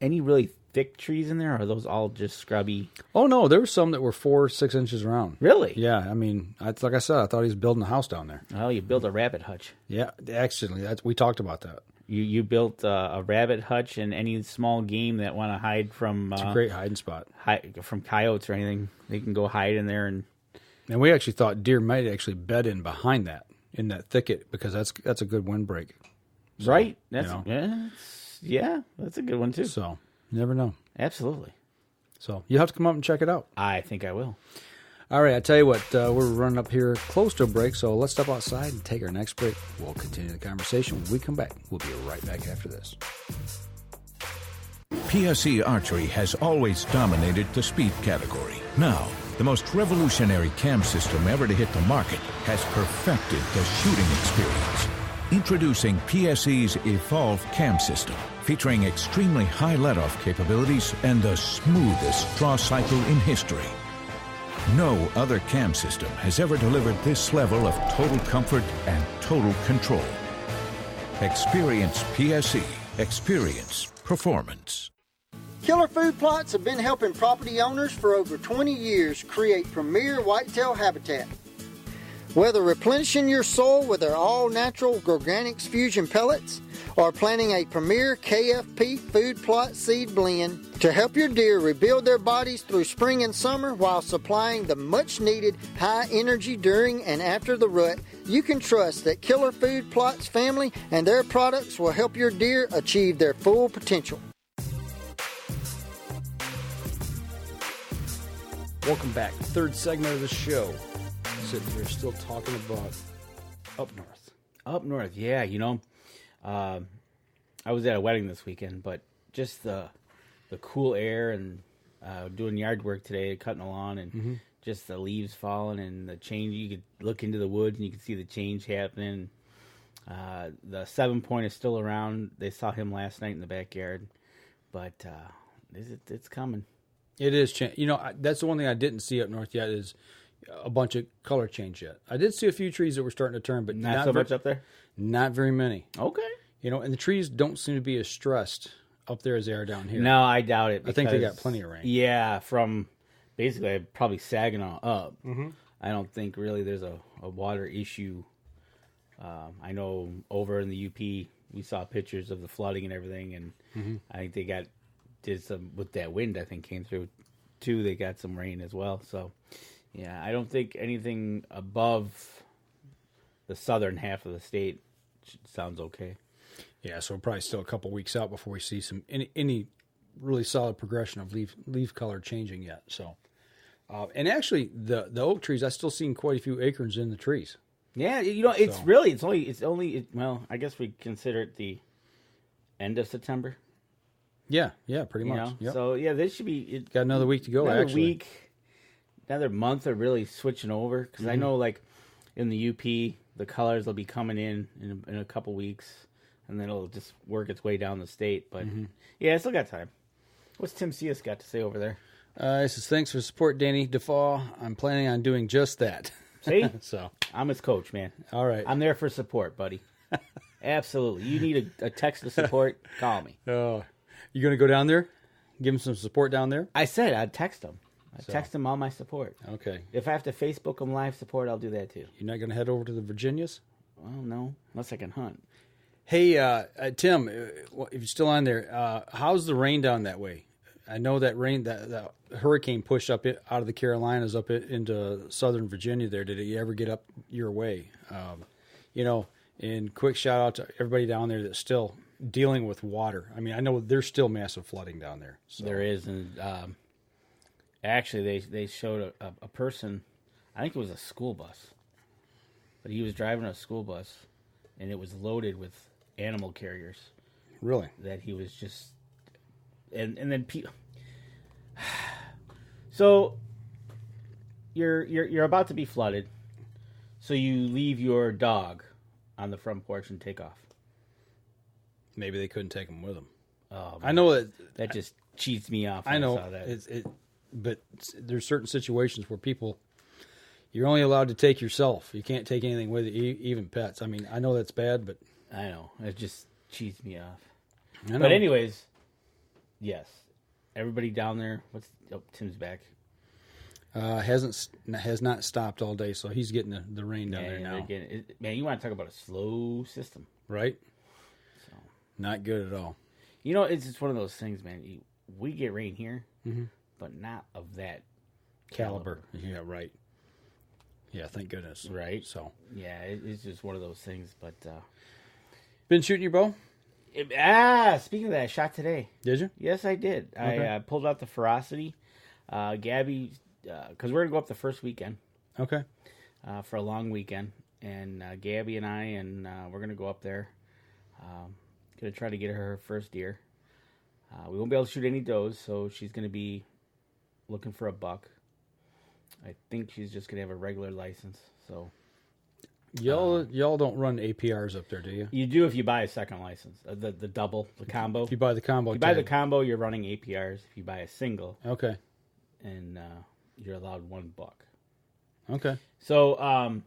[SPEAKER 3] really thick trees in there, or are those all just scrubby?
[SPEAKER 2] Oh no, there were some that were 4-6 inches around.
[SPEAKER 3] Really?
[SPEAKER 2] Yeah. I mean, like I said, I thought he was building a house down there.
[SPEAKER 3] Oh, you built a rabbit hutch.
[SPEAKER 2] Yeah, accidentally. We talked about that.
[SPEAKER 3] You built a rabbit hutch, and any small game that want to hide from...
[SPEAKER 2] It's a great hiding spot.
[SPEAKER 3] From coyotes or anything. They can go hide in there. And
[SPEAKER 2] we actually thought deer might actually bed in behind that, in that thicket, because that's a good windbreak. So,
[SPEAKER 3] right. That's that's a good one, too.
[SPEAKER 2] So, you never know.
[SPEAKER 3] Absolutely.
[SPEAKER 2] So, you'll have to come up and check it out.
[SPEAKER 3] I think I will.
[SPEAKER 2] All right, I tell you what, we're running up here close to a break, so let's step outside and take our next break. We'll continue the conversation when we come back. We'll be right back after this.
[SPEAKER 11] PSE Archery has always dominated the speed category. Now, the most revolutionary cam system ever to hit the market has perfected the shooting experience. Introducing PSE's Evolve Cam System, featuring extremely high let-off capabilities and the smoothest draw cycle in history. No other cam system has ever delivered this level of total comfort and total control. Experience PSE. Experience performance.
[SPEAKER 10] Killer Food Plots have been helping property owners for over 20 years create premier whitetail habitat. Whether replenishing your soil with their all-natural Organics Fusion pellets or planting a premier KFP food plot seed blend to help your deer rebuild their bodies through spring and summer while supplying the much-needed high energy during and after the rut, you can trust that Killer Food Plots family and their products will help your deer achieve their full potential.
[SPEAKER 2] Welcome back. Third segment of the show. Sitting here still talking about up north.
[SPEAKER 3] Up north, yeah. I was at a wedding this weekend, but just the cool air and doing yard work today, cutting the lawn, and just the leaves falling and the change. You could look into the woods and you could see the change happening. The 7-point is still around. They saw him last night in the backyard, but it's coming.
[SPEAKER 2] It is. That's the one thing I didn't see up north yet is a bunch of color change yet. I did see a few trees that were starting to turn, but
[SPEAKER 3] not so much up there?
[SPEAKER 2] Not very many.
[SPEAKER 3] Okay.
[SPEAKER 2] And the trees don't seem to be as stressed up there as they are down here.
[SPEAKER 3] No, I doubt it.
[SPEAKER 2] I think they got plenty of rain.
[SPEAKER 3] Yeah, from basically probably Saginaw up. I don't think really there's a water issue. I know over in the UP, we saw pictures of the flooding and everything, and I think they did some with that wind. I think came through too. They got some rain as well. So Yeah, I don't think anything above the southern half of the state sounds okay.
[SPEAKER 2] Yeah, so we're probably still a couple weeks out before we see any really solid progression of leaf color changing yet. So, and actually, the oak trees, I've still seen quite a few acorns in the trees.
[SPEAKER 3] Yeah, it's only well, I guess we consider it the end of September.
[SPEAKER 2] Yeah, pretty much. Yep.
[SPEAKER 3] So yeah, this should be
[SPEAKER 2] got another week to go.
[SPEAKER 3] Another month of really switching over because I know like in the UP the colors will be coming in a couple weeks, and then it'll just work its way down the state. But yeah, I still got time. What's Tim Cias got to say over there?
[SPEAKER 2] He says, thanks for the support, Danny Defoe. I'm planning on doing just that.
[SPEAKER 3] See?
[SPEAKER 2] So
[SPEAKER 3] I'm his coach, man.
[SPEAKER 2] All right.
[SPEAKER 3] I'm there for support, buddy. Absolutely. You need a text of support, call me.
[SPEAKER 2] Oh, you going to go down there? Give him some support down there?
[SPEAKER 3] I said I'd text him. Text him all my support.
[SPEAKER 2] Okay.
[SPEAKER 3] If I have to Facebook him live support, I'll do that too.
[SPEAKER 2] You're not going to head over to the Virginias?
[SPEAKER 3] Well, no. Unless I can hunt.
[SPEAKER 2] Hey, Tim, if you're still on there, how's the rain down that way? I know that rain, that hurricane pushed up out of the Carolinas up into southern Virginia there. Did it ever get up your way? And quick shout out to everybody down there that's still dealing with water. I mean, I know there's still massive flooding down there. So.
[SPEAKER 3] There is. And actually, they showed a person, I think it was a school bus, but he was driving a school bus, and it was loaded with animal carriers.
[SPEAKER 2] Really?
[SPEAKER 3] That he was just... And then so you're about to be flooded, so you leave your dog on the front porch and take off.
[SPEAKER 2] Maybe they couldn't take him with them.
[SPEAKER 3] I know that just cheats me off.
[SPEAKER 2] I know
[SPEAKER 3] saw that.
[SPEAKER 2] But there's certain situations where you're only allowed to take yourself. You can't take anything with you, even pets. I mean, I know that's bad, but
[SPEAKER 3] I know it just cheats me off.
[SPEAKER 2] I know.
[SPEAKER 3] But anyways. Yes, everybody down there. Tim's back.
[SPEAKER 2] Has not stopped all day, so he's getting the rain down there now.
[SPEAKER 3] Man, you want to talk about a slow system,
[SPEAKER 2] right? So not good at all.
[SPEAKER 3] You know, it's just one of those things, man. We get rain here, but not of that caliber.
[SPEAKER 2] Yeah, right. Yeah, thank goodness.
[SPEAKER 3] Right.
[SPEAKER 2] So
[SPEAKER 3] yeah, it's just one of those things. But
[SPEAKER 2] been shooting your bow?
[SPEAKER 3] Speaking of that, I shot today.
[SPEAKER 2] Did you?
[SPEAKER 3] Yes, I did. Okay. I pulled out the Ferocity. Gabby, because we're going to go up the first weekend.
[SPEAKER 2] Okay.
[SPEAKER 3] For a long weekend. And Gabby and I, we're going to go up there. Going to try to get her first deer. We won't be able to shoot any does, so she's going to be looking for a buck. I think she's just going to have a regular license, so...
[SPEAKER 2] Y'all don't run APRs up there, do you?
[SPEAKER 3] You do if you buy a second license, the double, the combo.
[SPEAKER 2] If you buy the combo,
[SPEAKER 3] if you buy the combo, you're running APRs. If you buy a single,
[SPEAKER 2] okay,
[SPEAKER 3] and you're allowed one buck.
[SPEAKER 2] Okay.
[SPEAKER 3] So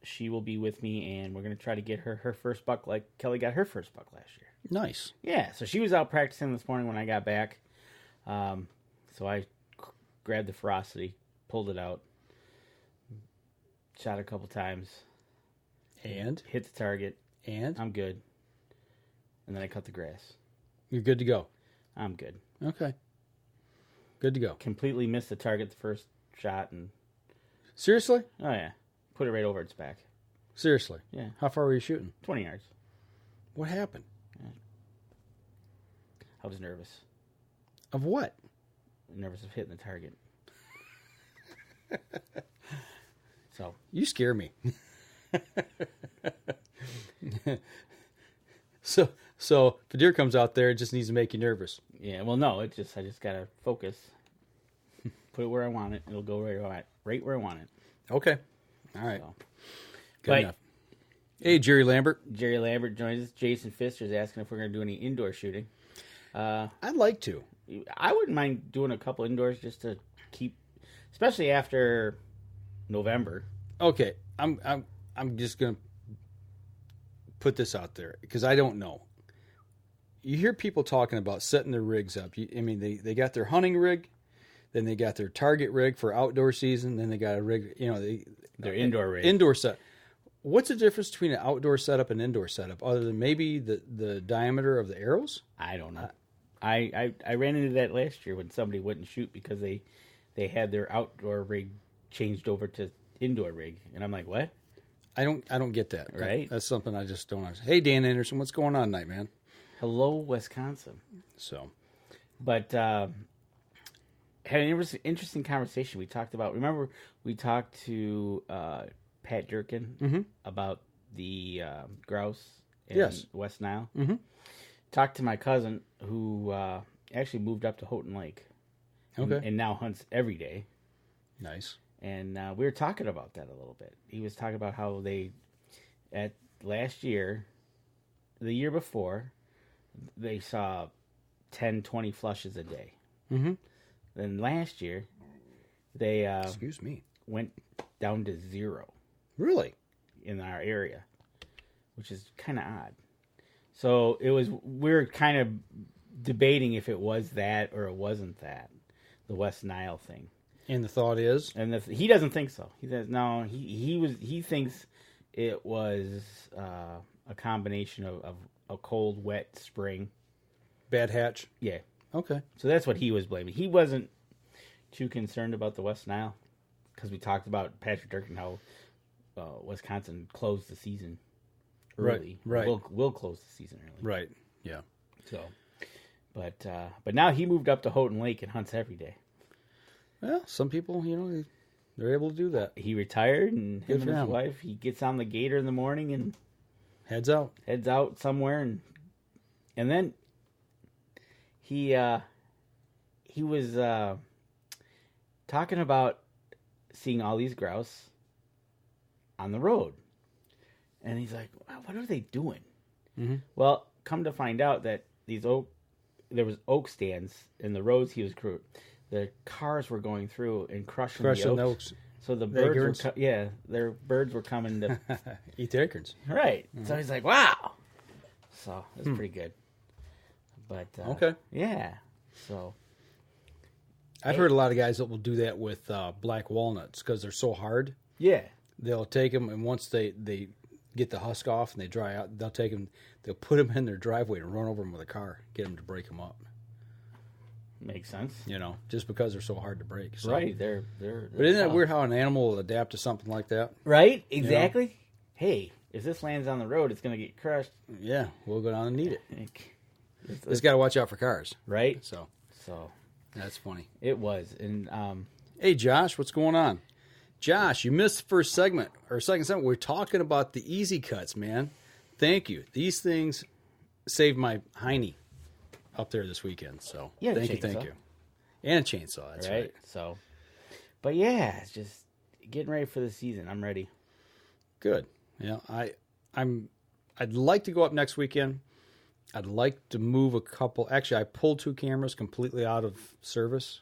[SPEAKER 3] she will be with me, and we're gonna try to get her first buck, like Kelly got her first buck last year.
[SPEAKER 2] Nice.
[SPEAKER 3] Yeah. So she was out practicing this morning when I got back. So I grabbed the Ferocity, pulled it out. Shot a couple times.
[SPEAKER 2] And?
[SPEAKER 3] Hit the target.
[SPEAKER 2] And?
[SPEAKER 3] I'm good. And then I cut the grass.
[SPEAKER 2] You're good to go?
[SPEAKER 3] I'm good.
[SPEAKER 2] Okay. Good to go.
[SPEAKER 3] Completely missed the target the first shot. And
[SPEAKER 2] seriously?
[SPEAKER 3] Oh, yeah. Put it right over its back.
[SPEAKER 2] Seriously?
[SPEAKER 3] Yeah.
[SPEAKER 2] How far were you shooting?
[SPEAKER 3] 20 yards.
[SPEAKER 2] What happened?
[SPEAKER 3] Yeah. I was nervous.
[SPEAKER 2] Of what?
[SPEAKER 3] Nervous of hitting the target. So
[SPEAKER 2] you scare me. So if a deer comes out there, it just needs to make you nervous.
[SPEAKER 3] Yeah, well, no, I just gotta focus. Put it where I want it. It'll go right where I want it.
[SPEAKER 2] Okay, all right,
[SPEAKER 3] so.
[SPEAKER 2] Good enough. Hey, Jerry Lambert.
[SPEAKER 3] Jerry Lambert joins us. Jason Pfister's asking if we're gonna do any indoor shooting.
[SPEAKER 2] I'd like to.
[SPEAKER 3] I wouldn't mind doing a couple indoors just to keep, especially after November.
[SPEAKER 2] Okay, I'm just gonna put this out there because I don't know. You hear people talking about setting their rigs up. They got their hunting rig, then they got their target rig for outdoor season, then they got a rig.
[SPEAKER 3] Their indoor rig.
[SPEAKER 2] Indoor set. What's the difference between an outdoor setup and indoor setup, other than maybe the diameter of the arrows?
[SPEAKER 3] I don't know. I ran into that last year when somebody wouldn't shoot because they they had their outdoor rig changed over to indoor rig, and I'm like, what?
[SPEAKER 2] I don't get that.
[SPEAKER 3] Right?
[SPEAKER 2] That's something I just don't understand. Hey, Dan Anderson, what's going on tonight, man?
[SPEAKER 3] Hello, Wisconsin.
[SPEAKER 2] So,
[SPEAKER 3] but had an interesting conversation. We talked about. Remember, we talked to Pat Durkin about the grouse in West Nile. Mm-hmm. Talked to my cousin who actually moved up to Houghton Lake, and now hunts every day.
[SPEAKER 2] Nice.
[SPEAKER 3] And we were talking about that a little bit. He was talking about how they, at last year, the year before, they saw 10, 20 flushes a day. Mm-hmm. Then last year, they went down to 0.
[SPEAKER 2] Really?
[SPEAKER 3] In our area, which is kind of odd. So we're kind of debating if it was that or it wasn't that, the West Nile thing.
[SPEAKER 2] And the thought is,
[SPEAKER 3] and he doesn't think so. He says no. He thinks it was a combination of a cold, wet spring,
[SPEAKER 2] bad hatch.
[SPEAKER 3] Yeah.
[SPEAKER 2] Okay.
[SPEAKER 3] So that's what he was blaming. He wasn't too concerned about the West Nile because we talked about Patrick Durkin how Wisconsin closed the season early.
[SPEAKER 2] Right.
[SPEAKER 3] We'll close the season early.
[SPEAKER 2] Right. Yeah.
[SPEAKER 3] So, but now he moved up to Houghton Lake and hunts every day.
[SPEAKER 2] Well, some people, they're able to do that.
[SPEAKER 3] He retired, and him and his wife, he gets on the gator in the morning and
[SPEAKER 2] heads out somewhere,
[SPEAKER 3] and then he was talking about seeing all these grouse on the road, and he's like, wow, "What are they doing?" Mm-hmm. Well, come to find out that there was oak stands in the roads he was crewing. The cars were going through and crushing the oaks. So the birds their birds were coming to
[SPEAKER 2] eat the acorns.
[SPEAKER 3] Right. Mm-hmm. So he's like, wow. So it's pretty good. But
[SPEAKER 2] okay.
[SPEAKER 3] Yeah. So
[SPEAKER 2] I've heard a lot of guys that will do that with black walnuts because they're so hard.
[SPEAKER 3] Yeah.
[SPEAKER 2] They'll take them, and once they get the husk off and they dry out, they'll take them, they'll put them in their driveway and run over them with a car, get them to break them up.
[SPEAKER 3] Makes sense.
[SPEAKER 2] Just because they're so hard to break. So.
[SPEAKER 3] Right. They're
[SPEAKER 2] but isn't that weird how an animal will adapt to something like that?
[SPEAKER 3] Right. Exactly. Hey, if this lands on the road, it's going to get crushed.
[SPEAKER 2] Yeah. We'll go down and need it. Just got to watch out for cars.
[SPEAKER 3] Right.
[SPEAKER 2] So that's funny.
[SPEAKER 3] It was. And
[SPEAKER 2] hey, Josh, what's going on? Josh, you missed the first segment or second segment. We're talking about the easy cuts, man. Thank you. These things saved my hiney up there this weekend. So thank you. And a chainsaw. That's right.
[SPEAKER 3] So, but yeah, it's just getting ready for the season. I'm ready.
[SPEAKER 2] Good. Yeah, I'd like to go up next weekend. I'd like to move a couple. Actually, I pulled 2 cameras completely out of service,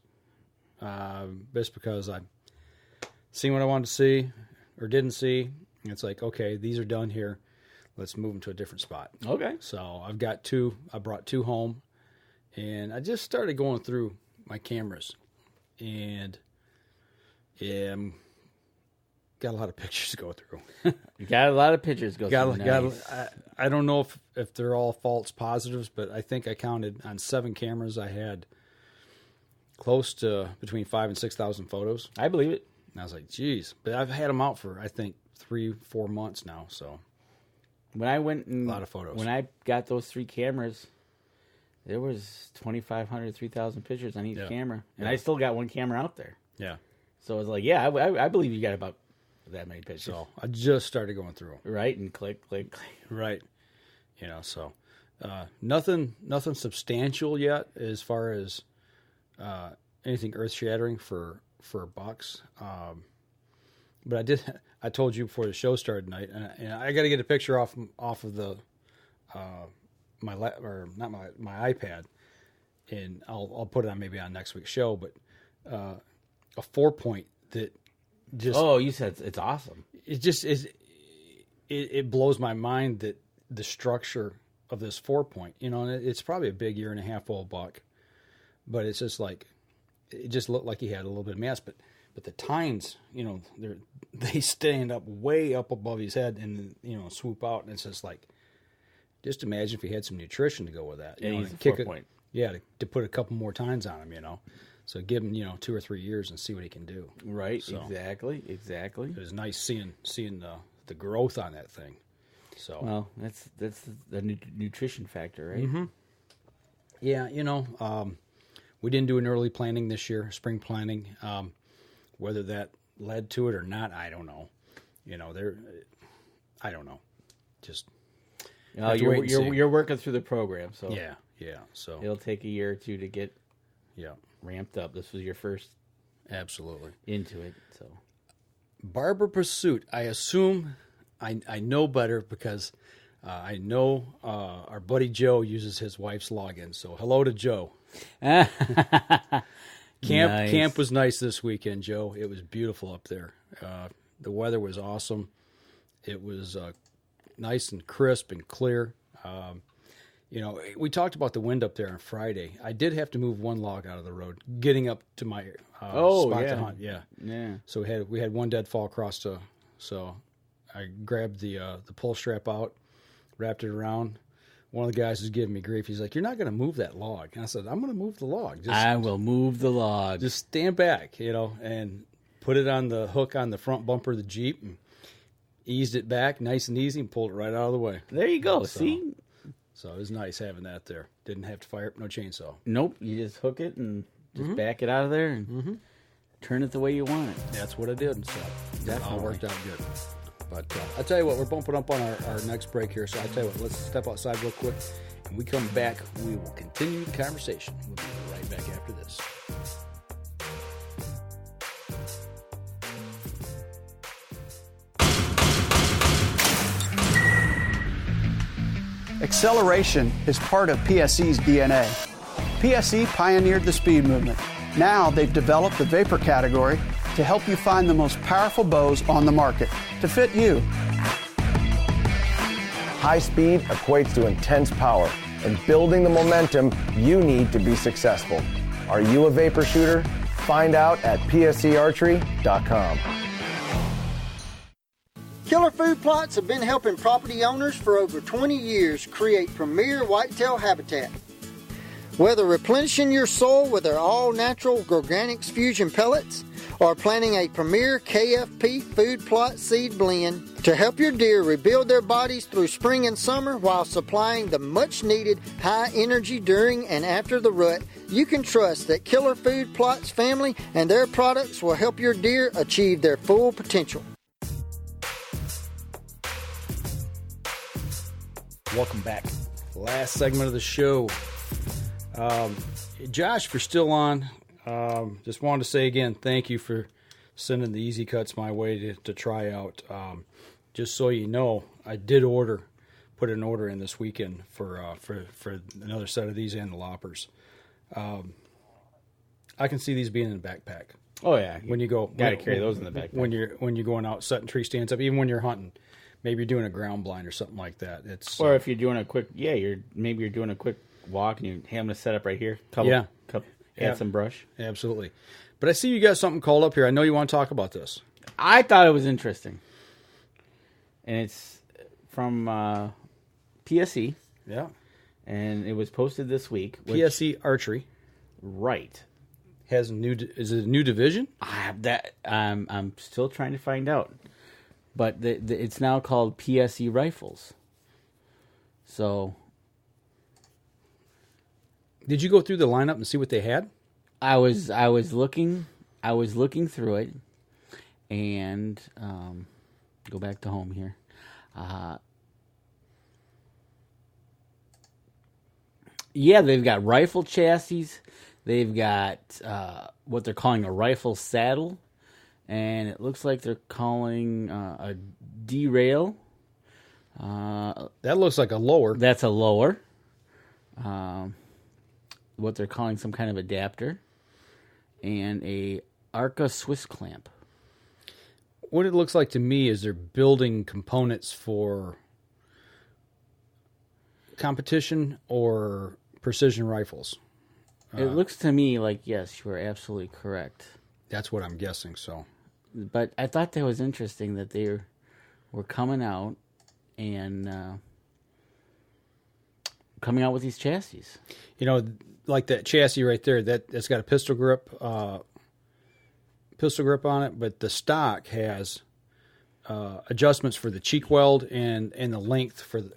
[SPEAKER 2] just because I seen what I wanted to see or didn't see. And it's like, okay, these are done here. Let's move them to a different spot.
[SPEAKER 3] Okay.
[SPEAKER 2] So I've got 2. I brought 2 home, and I just started going through my cameras, and got a lot of pictures to go through.
[SPEAKER 3] You got a lot of pictures to go through. Nice.
[SPEAKER 2] I don't know if they're all false positives, but I think I counted on 7 cameras. I had close to between 5,000 and 6,000 photos.
[SPEAKER 3] I believe it.
[SPEAKER 2] And I was like, geez. But I've had them out for, I think, 3-4 months now. So
[SPEAKER 3] when I went and
[SPEAKER 2] a lot of photos.
[SPEAKER 3] When I got those 3 cameras, there was 2,500, 3,000 pictures on each camera. And I still got 1 camera out there.
[SPEAKER 2] Yeah. So
[SPEAKER 3] I was like, yeah, I believe you got about that many pictures.
[SPEAKER 2] So I just started going through them.
[SPEAKER 3] Right, and click.
[SPEAKER 2] Right. So nothing substantial yet as far as anything earth-shattering for bucks. But I told you before the show started tonight, and I got to get a picture off of the my iPad, and I'll put it on maybe on next week's show. But a 4-point that just
[SPEAKER 3] you said it's awesome.
[SPEAKER 2] It just is. It blows my mind that the structure of this 4-point, and it's probably a big 1.5-year-old buck, but it's just like it just looked like he had a little bit of mass, but the tines, they stand up way up above his head and swoop out, and it's just like, just imagine if he had some nutrition to go with that.
[SPEAKER 3] And he's a 4-point.
[SPEAKER 2] Yeah, to put a couple more tines on him, So give him 2 or 3 years and see what he can do.
[SPEAKER 3] Right.
[SPEAKER 2] So,
[SPEAKER 3] Exactly.
[SPEAKER 2] It was nice seeing the growth on that thing. So
[SPEAKER 3] well, that's the nutrition factor, right?
[SPEAKER 2] Mm-hmm. Yeah, we didn't do an early planting this year, spring planting. Whether that led to it or not, I don't know. I don't know. Just
[SPEAKER 3] you're working through the program, so
[SPEAKER 2] yeah. So
[SPEAKER 3] it'll take a year or two to get
[SPEAKER 2] yeah
[SPEAKER 3] ramped up. This was your first
[SPEAKER 2] absolutely
[SPEAKER 3] into it, so
[SPEAKER 2] Barber Pursuit. I assume I know better because I know our buddy Joe uses his wife's login. So hello to Joe. Camp was nice this weekend, Joe. It was beautiful up there. The weather was awesome. It was nice and crisp and clear. We talked about the wind up there on Friday. I did have to move one log out of the road, getting up to my spot to hunt. Yeah. So we had one deadfall across so I grabbed the pull strap out, wrapped it around. One of the guys was giving me grief. He's like, "You're not going to move that log." And I said, "I'm going to move the log.
[SPEAKER 3] I will move the log.
[SPEAKER 2] Just stand back, and put it on the hook on the front bumper of the Jeep and eased it back nice and easy and pulled it right out of the way."
[SPEAKER 3] There you go. See?
[SPEAKER 2] So it was nice having that there. Didn't have to fire up no chainsaw.
[SPEAKER 3] Nope. You just hook it and just back it out of there and turn it the way you want it.
[SPEAKER 2] That's what I did. So that all worked out good. But I'll tell you what, we're bumping up on our next break here. So I'll tell you what, let's step outside real quick. When we come back, we will continue the conversation. We'll be right back after this.
[SPEAKER 5] Acceleration is part of PSE's DNA. PSE pioneered the speed movement. Now they've developed the vapor category to help you find the most powerful bows on the market to fit you.
[SPEAKER 12] High speed equates to intense power and building the momentum you need to be successful. Are you a vapor shooter? Find out at PSEArchery.com.
[SPEAKER 10] Killer Food Plots have been helping property owners for over 20 years create premier whitetail habitat. Whether replenishing your soil with their all-natural Organics Fusion pellets or planting a premier KFP food plot seed blend to help your deer rebuild their bodies through spring and summer while supplying the much-needed high energy during and after the rut, you can trust that Killer Food Plots family and their products will help your deer achieve their full potential.
[SPEAKER 2] Welcome back. Last segment of the show. Josh, if you're still on, just wanted to say again, thank you for sending the easy cuts my way to try out. Just so you know, I did put an order in this weekend for another set of these and the loppers. I can see these being in the backpack.
[SPEAKER 3] Oh yeah,
[SPEAKER 2] when you go,
[SPEAKER 3] gotta carry those in the backpack
[SPEAKER 2] when you're going out setting tree stands up, even when you're hunting. Maybe you're doing a ground blind or something like that.
[SPEAKER 3] Or if you're doing a quick, you're doing a quick walk and you have them set up right here. Add some brush.
[SPEAKER 2] Absolutely. But I see you got something called up here. I know you want to talk about this.
[SPEAKER 3] I thought it was interesting. And it's from PSE.
[SPEAKER 2] Yeah.
[SPEAKER 3] And it was posted this week.
[SPEAKER 2] PSE Archery.
[SPEAKER 3] Right.
[SPEAKER 2] Is it a new division?
[SPEAKER 3] I'm still trying to find out. But it's now called PSE Rifles. So,
[SPEAKER 2] did you go through the lineup and see what they had?
[SPEAKER 3] I was looking through it, and go back to home here. They've got rifle chassis. They've got what they're calling a rifle saddle. And it looks like they're calling a derail.
[SPEAKER 2] That looks like a lower.
[SPEAKER 3] That's a lower. What they're calling some kind of adapter. And a Arca Swiss clamp.
[SPEAKER 2] What it looks like to me is they're building components for competition or precision rifles.
[SPEAKER 3] It looks to me like, yes, you are absolutely correct.
[SPEAKER 2] That's what I'm guessing, so...
[SPEAKER 3] But I thought that was interesting that they were coming out and coming out with these chassis.
[SPEAKER 2] You know, like that chassis right there, that's got a pistol grip on it, but the stock has adjustments for the cheek weld and the length for the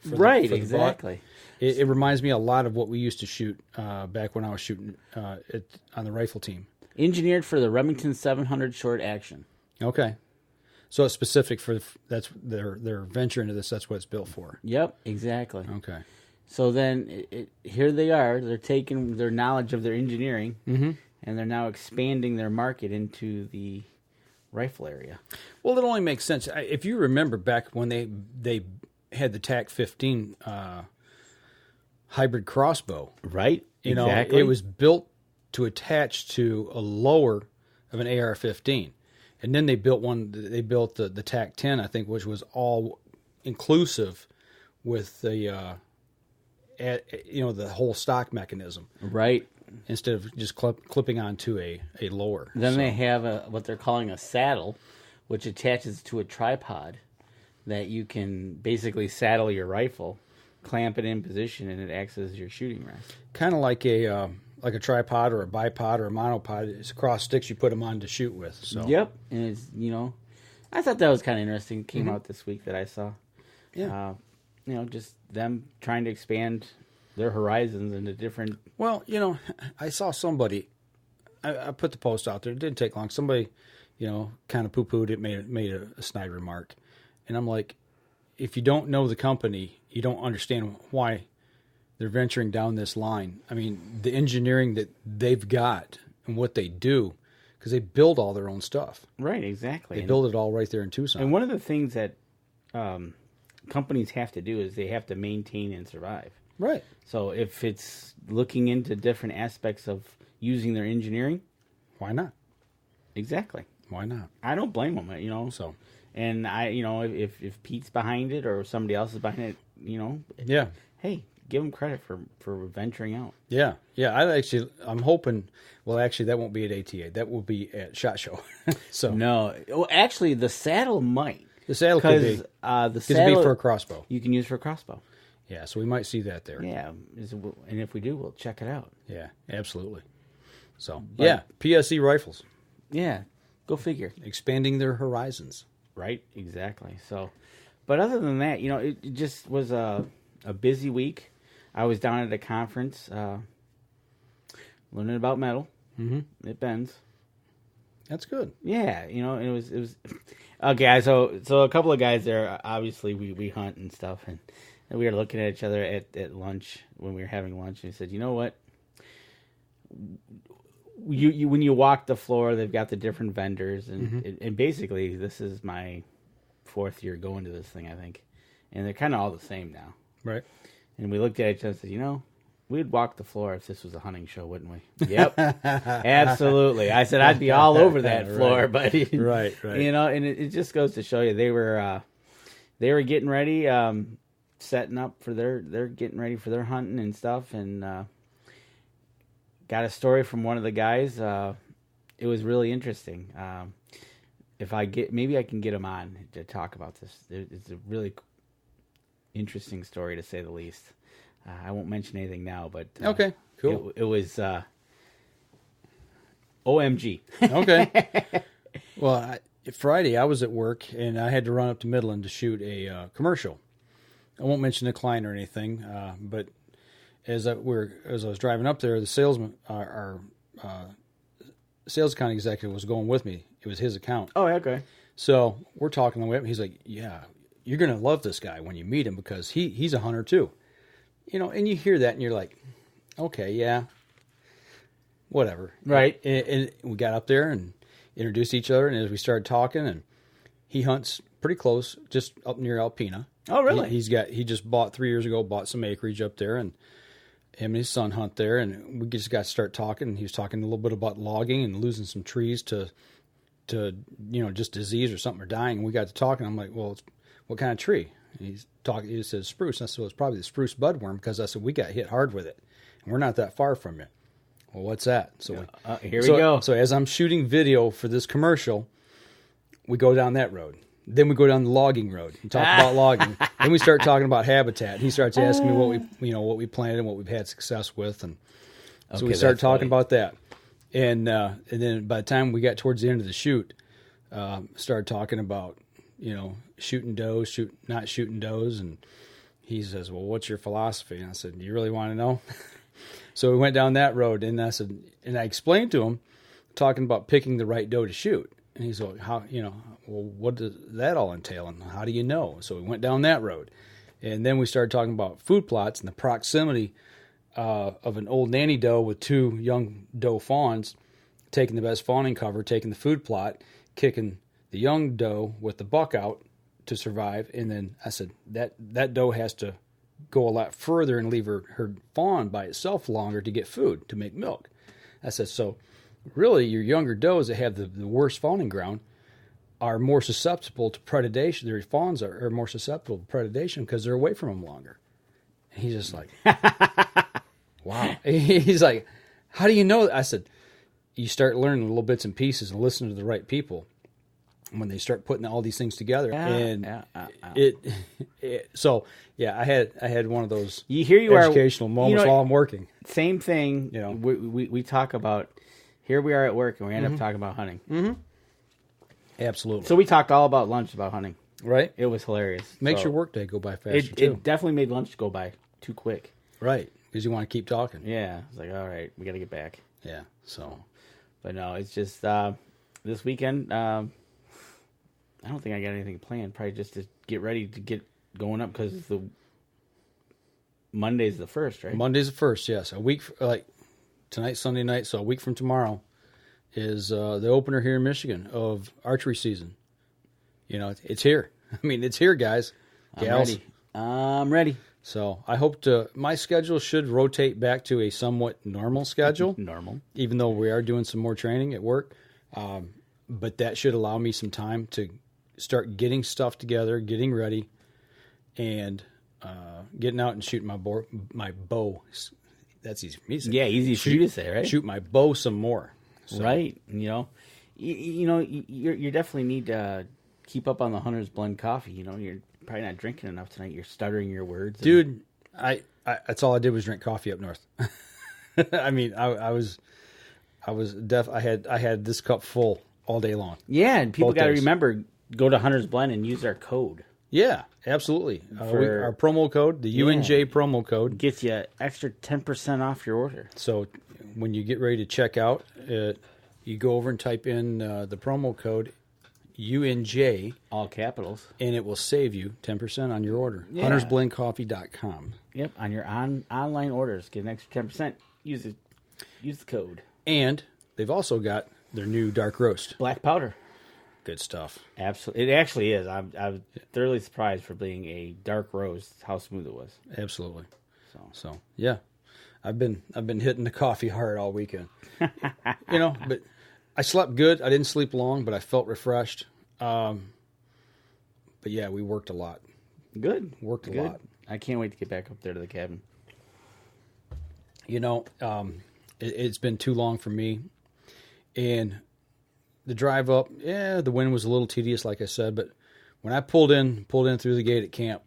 [SPEAKER 3] exactly.
[SPEAKER 2] It reminds me a lot of what we used to shoot back when I was shooting on the rifle team.
[SPEAKER 3] Engineered for the Remington 700 short action.
[SPEAKER 2] Okay. So it's specific for that's their venture into this. That's what it's built for.
[SPEAKER 3] Yep, exactly.
[SPEAKER 2] Okay.
[SPEAKER 3] So then here they are. They're taking their knowledge of their engineering, and they're now expanding their market into the rifle area.
[SPEAKER 2] Well, it only makes sense if you remember back when they had the TAC 15 hybrid crossbow.
[SPEAKER 3] Right.
[SPEAKER 2] You
[SPEAKER 3] exactly.
[SPEAKER 2] know, it was built to attach to a lower of an AR-15. And then they built the TAC 10, I think, which was all inclusive with the the whole stock mechanism.
[SPEAKER 3] Right.
[SPEAKER 2] Instead of just clipping onto a lower.
[SPEAKER 3] Then they have what they're calling a saddle, which attaches to a tripod that you can basically saddle your rifle, clamp it in position, and it acts as your shooting rest.
[SPEAKER 2] Kind of like a tripod or a bipod or a monopod. It's cross sticks you put them on to shoot with. So.
[SPEAKER 3] Yep, and it's I thought that was kind of interesting. It came out this week that I saw.
[SPEAKER 2] Yeah,
[SPEAKER 3] just them trying to expand their horizons into different.
[SPEAKER 2] Well, I saw somebody. I put the post out there. It didn't take long. Somebody, kind of poo-pooed it, made a snide remark, and I'm like, if you don't know the company, you don't understand why they're venturing down this line. I mean, the engineering that they've got and what they do, because they build all their own stuff.
[SPEAKER 3] Right, exactly.
[SPEAKER 2] They build it all right there in Tucson.
[SPEAKER 3] And one of the things that companies have to do is they have to maintain and survive.
[SPEAKER 2] Right.
[SPEAKER 3] So if it's looking into different aspects of using their engineering,
[SPEAKER 2] why not?
[SPEAKER 3] Exactly.
[SPEAKER 2] Why not?
[SPEAKER 3] I don't blame them,
[SPEAKER 2] So,
[SPEAKER 3] and if Pete's behind it or somebody else is behind it,
[SPEAKER 2] yeah.
[SPEAKER 3] Hey, give them credit for venturing out.
[SPEAKER 2] Yeah. I'm hoping. Well, actually, that won't be at ATA. That will be at SHOT Show. So
[SPEAKER 3] no. Well, actually, the saddle might.
[SPEAKER 2] The saddle could be.
[SPEAKER 3] The saddle
[SPEAKER 2] be for a crossbow.
[SPEAKER 3] You can use for a crossbow.
[SPEAKER 2] Yeah, so we might see that there.
[SPEAKER 3] Yeah, and if we do, we'll check it out.
[SPEAKER 2] Yeah, absolutely. So, PSE Rifles.
[SPEAKER 3] Yeah, go figure.
[SPEAKER 2] Expanding their horizons.
[SPEAKER 3] Right, exactly. So, but other than that, it just was a busy week. I was down at a conference learning about metal. Mm-hmm. It bends.
[SPEAKER 2] That's good.
[SPEAKER 3] Yeah, it was okay. So a couple of guys there. Obviously, we hunt and stuff, and we were looking at each other at lunch when we were having lunch, and he said, "You know what? You when you walk the floor, they've got the different vendors, and basically, this is my 4th year going to this thing, I think, and they're kind of all the same now,
[SPEAKER 2] right?"
[SPEAKER 3] And we looked at each other and said, we'd walk the floor if this was a hunting show, wouldn't we? Yep, absolutely. I said I'd be all over that floor, but
[SPEAKER 2] right.
[SPEAKER 3] And it just goes to show you they were getting ready, setting up for they're getting ready for their hunting and stuff, and got a story from one of the guys. It was really interesting. Maybe I can get him on to talk about this. It's a really interesting story, to say the least. I won't mention anything now, but
[SPEAKER 2] okay, cool.
[SPEAKER 3] It was OMG.
[SPEAKER 2] Okay. Well, Friday I was at work and I had to run up to Midland to shoot a commercial. I won't mention the client or anything, but as I was driving up there, the salesman, our sales account executive, was going with me. It was his account.
[SPEAKER 3] Oh, okay.
[SPEAKER 2] So we're talking on the way up. He's like, "Yeah, you're gonna love this guy when you meet him because he's a hunter too." And you hear that and you're like, "Okay, yeah, whatever."
[SPEAKER 3] Right.
[SPEAKER 2] And we got up there and introduced each other, and as we started talking, and he hunts pretty close, just up near Alpena.
[SPEAKER 3] Oh, really?
[SPEAKER 2] He just bought 3 years ago, bought some acreage up there, and him and his son hunt there, and we just got to start talking, and he was talking a little bit about logging and losing some trees to just disease or something or dying, and we got to talking. I'm like, "Well, what kind of tree?" And he says spruce. And I said, "Well, it's probably the spruce budworm," because I said, "We got hit hard with it, and we're not that far from you." "Well, what's that?" So
[SPEAKER 3] here we go.
[SPEAKER 2] So as I'm shooting video for this commercial, we go down that road. Then we go down the logging road and talk about logging. Then we start talking about habitat. He starts asking me what we planted and what we've had success with, and so we start talking about that. And then by the time we got towards the end of the shoot, started talking about shooting does, not shooting does, and he says, "Well, what's your philosophy?" And I said, "Do you really want to know?" So we went down that road, and I explained to him, talking about picking the right doe to shoot. And he's like, "How, well, what does that all entail, and how do you know?" So we went down that road, and then we started talking about food plots and the proximity of an old nanny doe with 2 young doe fawns, taking the best fawning cover, taking the food plot, kicking the young doe with the buck out to survive. And then I said that doe has to go a lot further and leave her fawn by itself longer to get food, to make milk. I said, so really your younger does that have the worst fawning ground are more susceptible to predation. Their fawns are more susceptible to predation because they're away from them longer. And he's just like, wow. He's like, how do you know that? I said, you start learning little bits and pieces and listen to the right people when they start putting all these things together. So yeah, I had one of those educational moments while I'm working.
[SPEAKER 3] Same thing. We talk about, here we are at work and we end up talking about hunting.
[SPEAKER 2] Mm-hmm. Absolutely.
[SPEAKER 3] So we talked all about lunch, about hunting.
[SPEAKER 2] Right.
[SPEAKER 3] It was hilarious.
[SPEAKER 2] Makes your work day go by faster too.
[SPEAKER 3] It definitely made lunch go by too quick.
[SPEAKER 2] Right. Because you want to keep talking.
[SPEAKER 3] Yeah. It's like, all right, we got to get back.
[SPEAKER 2] Yeah. So,
[SPEAKER 3] but no, it's just this weekend. I don't think I got anything planned. Probably just to get ready to get going up because the Monday's the 1st, right?
[SPEAKER 2] Monday's the 1st. Yes, a week tonight's Sunday night, so a week from tomorrow is the opener here in Michigan of archery season. It's here. I mean, it's here, guys. Gals.
[SPEAKER 3] I'm ready.
[SPEAKER 2] So I hope my schedule should rotate back to a somewhat normal schedule.
[SPEAKER 3] Normal.
[SPEAKER 2] Even though we are doing some more training at work. But that should allow me some time to start getting stuff together, getting ready, and getting out and shooting my bow. That's easy for me to say.
[SPEAKER 3] Yeah, easy for you to say, right?
[SPEAKER 2] Shoot my bow some more. So.
[SPEAKER 3] Right. You definitely need to keep up on the Hunter's Blend coffee. You're probably not drinking enough tonight. You're stuttering your words.
[SPEAKER 2] Dude, I that's all I did was drink coffee up north. I mean, I had this cup full all day long.
[SPEAKER 3] Yeah, and people got to remember, go to Hunter's Blend and use our code.
[SPEAKER 2] Yeah, absolutely. Our promo code, the UNJ promo code,
[SPEAKER 3] gets you extra 10% off your order.
[SPEAKER 2] So when you get ready to check out, you go over and type in the promo code UNJ,
[SPEAKER 3] all capitals,
[SPEAKER 2] and it will save you 10% on your order. Yeah. HuntersBlendCoffee.com.
[SPEAKER 3] Yep, on your online orders, get an extra 10%. Use the code.
[SPEAKER 2] And they've also got their new dark roast,
[SPEAKER 3] black powder.
[SPEAKER 2] Good stuff.
[SPEAKER 3] Absolutely, it actually is. I'm thoroughly surprised for being a dark roast how smooth it was.
[SPEAKER 2] Absolutely. So yeah, I've been hitting the coffee hard all weekend. But I slept good. I didn't sleep long, but I felt refreshed. But yeah, we worked a lot.
[SPEAKER 3] Good.
[SPEAKER 2] Worked a lot.
[SPEAKER 3] I can't wait to get back up there to the cabin.
[SPEAKER 2] It's been too long for me. And the drive up, the wind was a little tedious, like I said. But when I pulled in through the gate at camp,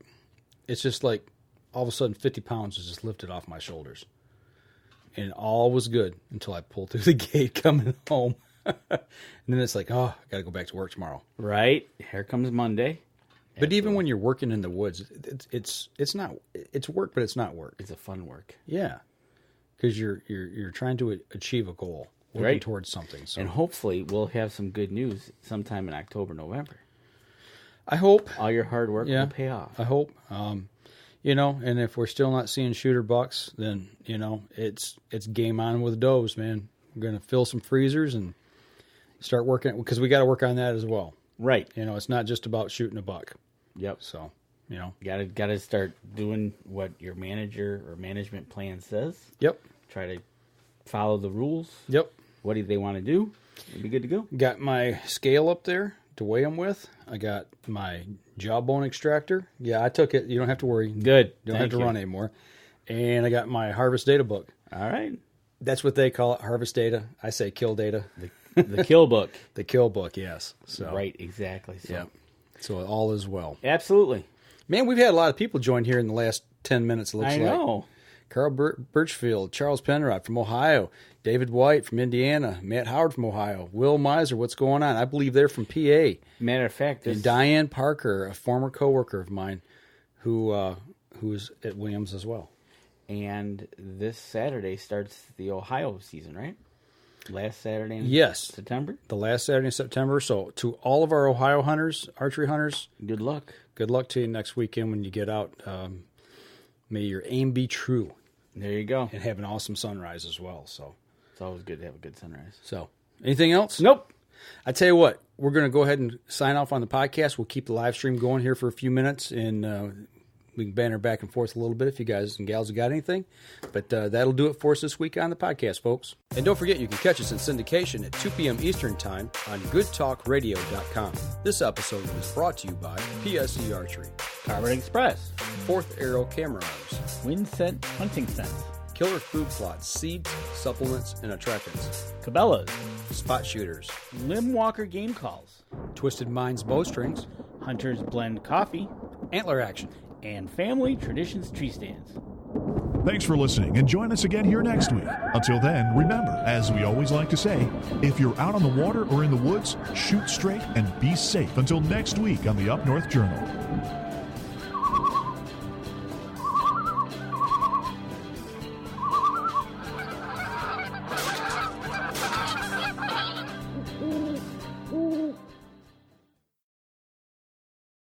[SPEAKER 2] it's just like all of a sudden 50 pounds was just lifted off my shoulders. And all was good until I pulled through the gate coming home. And then it's like, I got to go back to work tomorrow.
[SPEAKER 3] Right. Here comes Monday.
[SPEAKER 2] But even when you're working in the woods, it's work, but it's not work.
[SPEAKER 3] It's a fun work.
[SPEAKER 2] Yeah. Because you're trying to achieve a goal, working towards something. So.
[SPEAKER 3] And hopefully we'll have some good news sometime in October, November.
[SPEAKER 2] I hope.
[SPEAKER 3] All your hard work will pay off.
[SPEAKER 2] I hope. And if we're still not seeing shooter bucks, then, it's game on with does, man. We're going to fill some freezers and start working, because we got to work on that as well.
[SPEAKER 3] Right.
[SPEAKER 2] It's not just about shooting a buck.
[SPEAKER 3] Yep.
[SPEAKER 2] So,
[SPEAKER 3] got to start doing what your manager or management plan says.
[SPEAKER 2] Yep.
[SPEAKER 3] Try to follow the rules.
[SPEAKER 2] Yep.
[SPEAKER 3] What do they want to do? It'll be good to go.
[SPEAKER 2] Got my scale up there to weigh them with. I got my jawbone extractor. Yeah, I took it. You don't have to worry.
[SPEAKER 3] Good.
[SPEAKER 2] You don't have to run anymore. And I got my harvest data book.
[SPEAKER 3] All right.
[SPEAKER 2] That's what they call it, harvest data. I say kill data.
[SPEAKER 3] The kill book.
[SPEAKER 2] The kill book, yes. So
[SPEAKER 3] right, exactly. So.
[SPEAKER 2] Yeah. So all is well.
[SPEAKER 3] Absolutely.
[SPEAKER 2] Man, we've had a lot of people join here in the last 10 minutes, it looks like.
[SPEAKER 3] I know.
[SPEAKER 2] Carl Birchfield, Charles Penrod from Ohio, David White from Indiana, Matt Howard from Ohio, Will Miser, what's going on? I believe they're from PA.
[SPEAKER 3] Matter of fact,
[SPEAKER 2] and Diane Parker, a former coworker of mine, who's at Williams as well.
[SPEAKER 3] And this Saturday starts the Ohio season, right? Last Saturday in September?
[SPEAKER 2] The last Saturday in September. So to all of our Ohio hunters, archery hunters,
[SPEAKER 3] good luck.
[SPEAKER 2] Good luck to you next weekend when you get out. May your aim be true.
[SPEAKER 3] There you go.
[SPEAKER 2] And have an awesome sunrise as well. So
[SPEAKER 3] it's always good to have a good sunrise.
[SPEAKER 2] So anything else?
[SPEAKER 3] Nope.
[SPEAKER 2] I tell you what, we're going to go ahead and sign off on the podcast. We'll keep the live stream going here for a few minutes, and we can banter back and forth a little bit if you guys and gals have got anything. But that'll do it for us this week on the podcast, folks. And don't forget, you can catch us in syndication at 2 p.m. Eastern Time on goodtalkradio.com. This episode was brought to you by PSE Archery,
[SPEAKER 3] Carbon Express,
[SPEAKER 2] Fourth Arrow Camera Arms,
[SPEAKER 3] Windscent Hunting Scents,
[SPEAKER 2] Killer Food Plots, Seeds, Supplements, and Attractants,
[SPEAKER 3] Cabela's,
[SPEAKER 2] Spot Shooters,
[SPEAKER 3] Limb Walker Game Calls,
[SPEAKER 2] Twisted Minds Bowstrings,
[SPEAKER 3] Hunter's Blend Coffee,
[SPEAKER 2] Antler Action,
[SPEAKER 3] and Family Traditions Tree Stands.
[SPEAKER 1] Thanks for listening, and join us again here next week. Until then, remember, as we always like to say, if you're out on the water or in the woods, shoot straight and be safe until next week on the Up North Journal.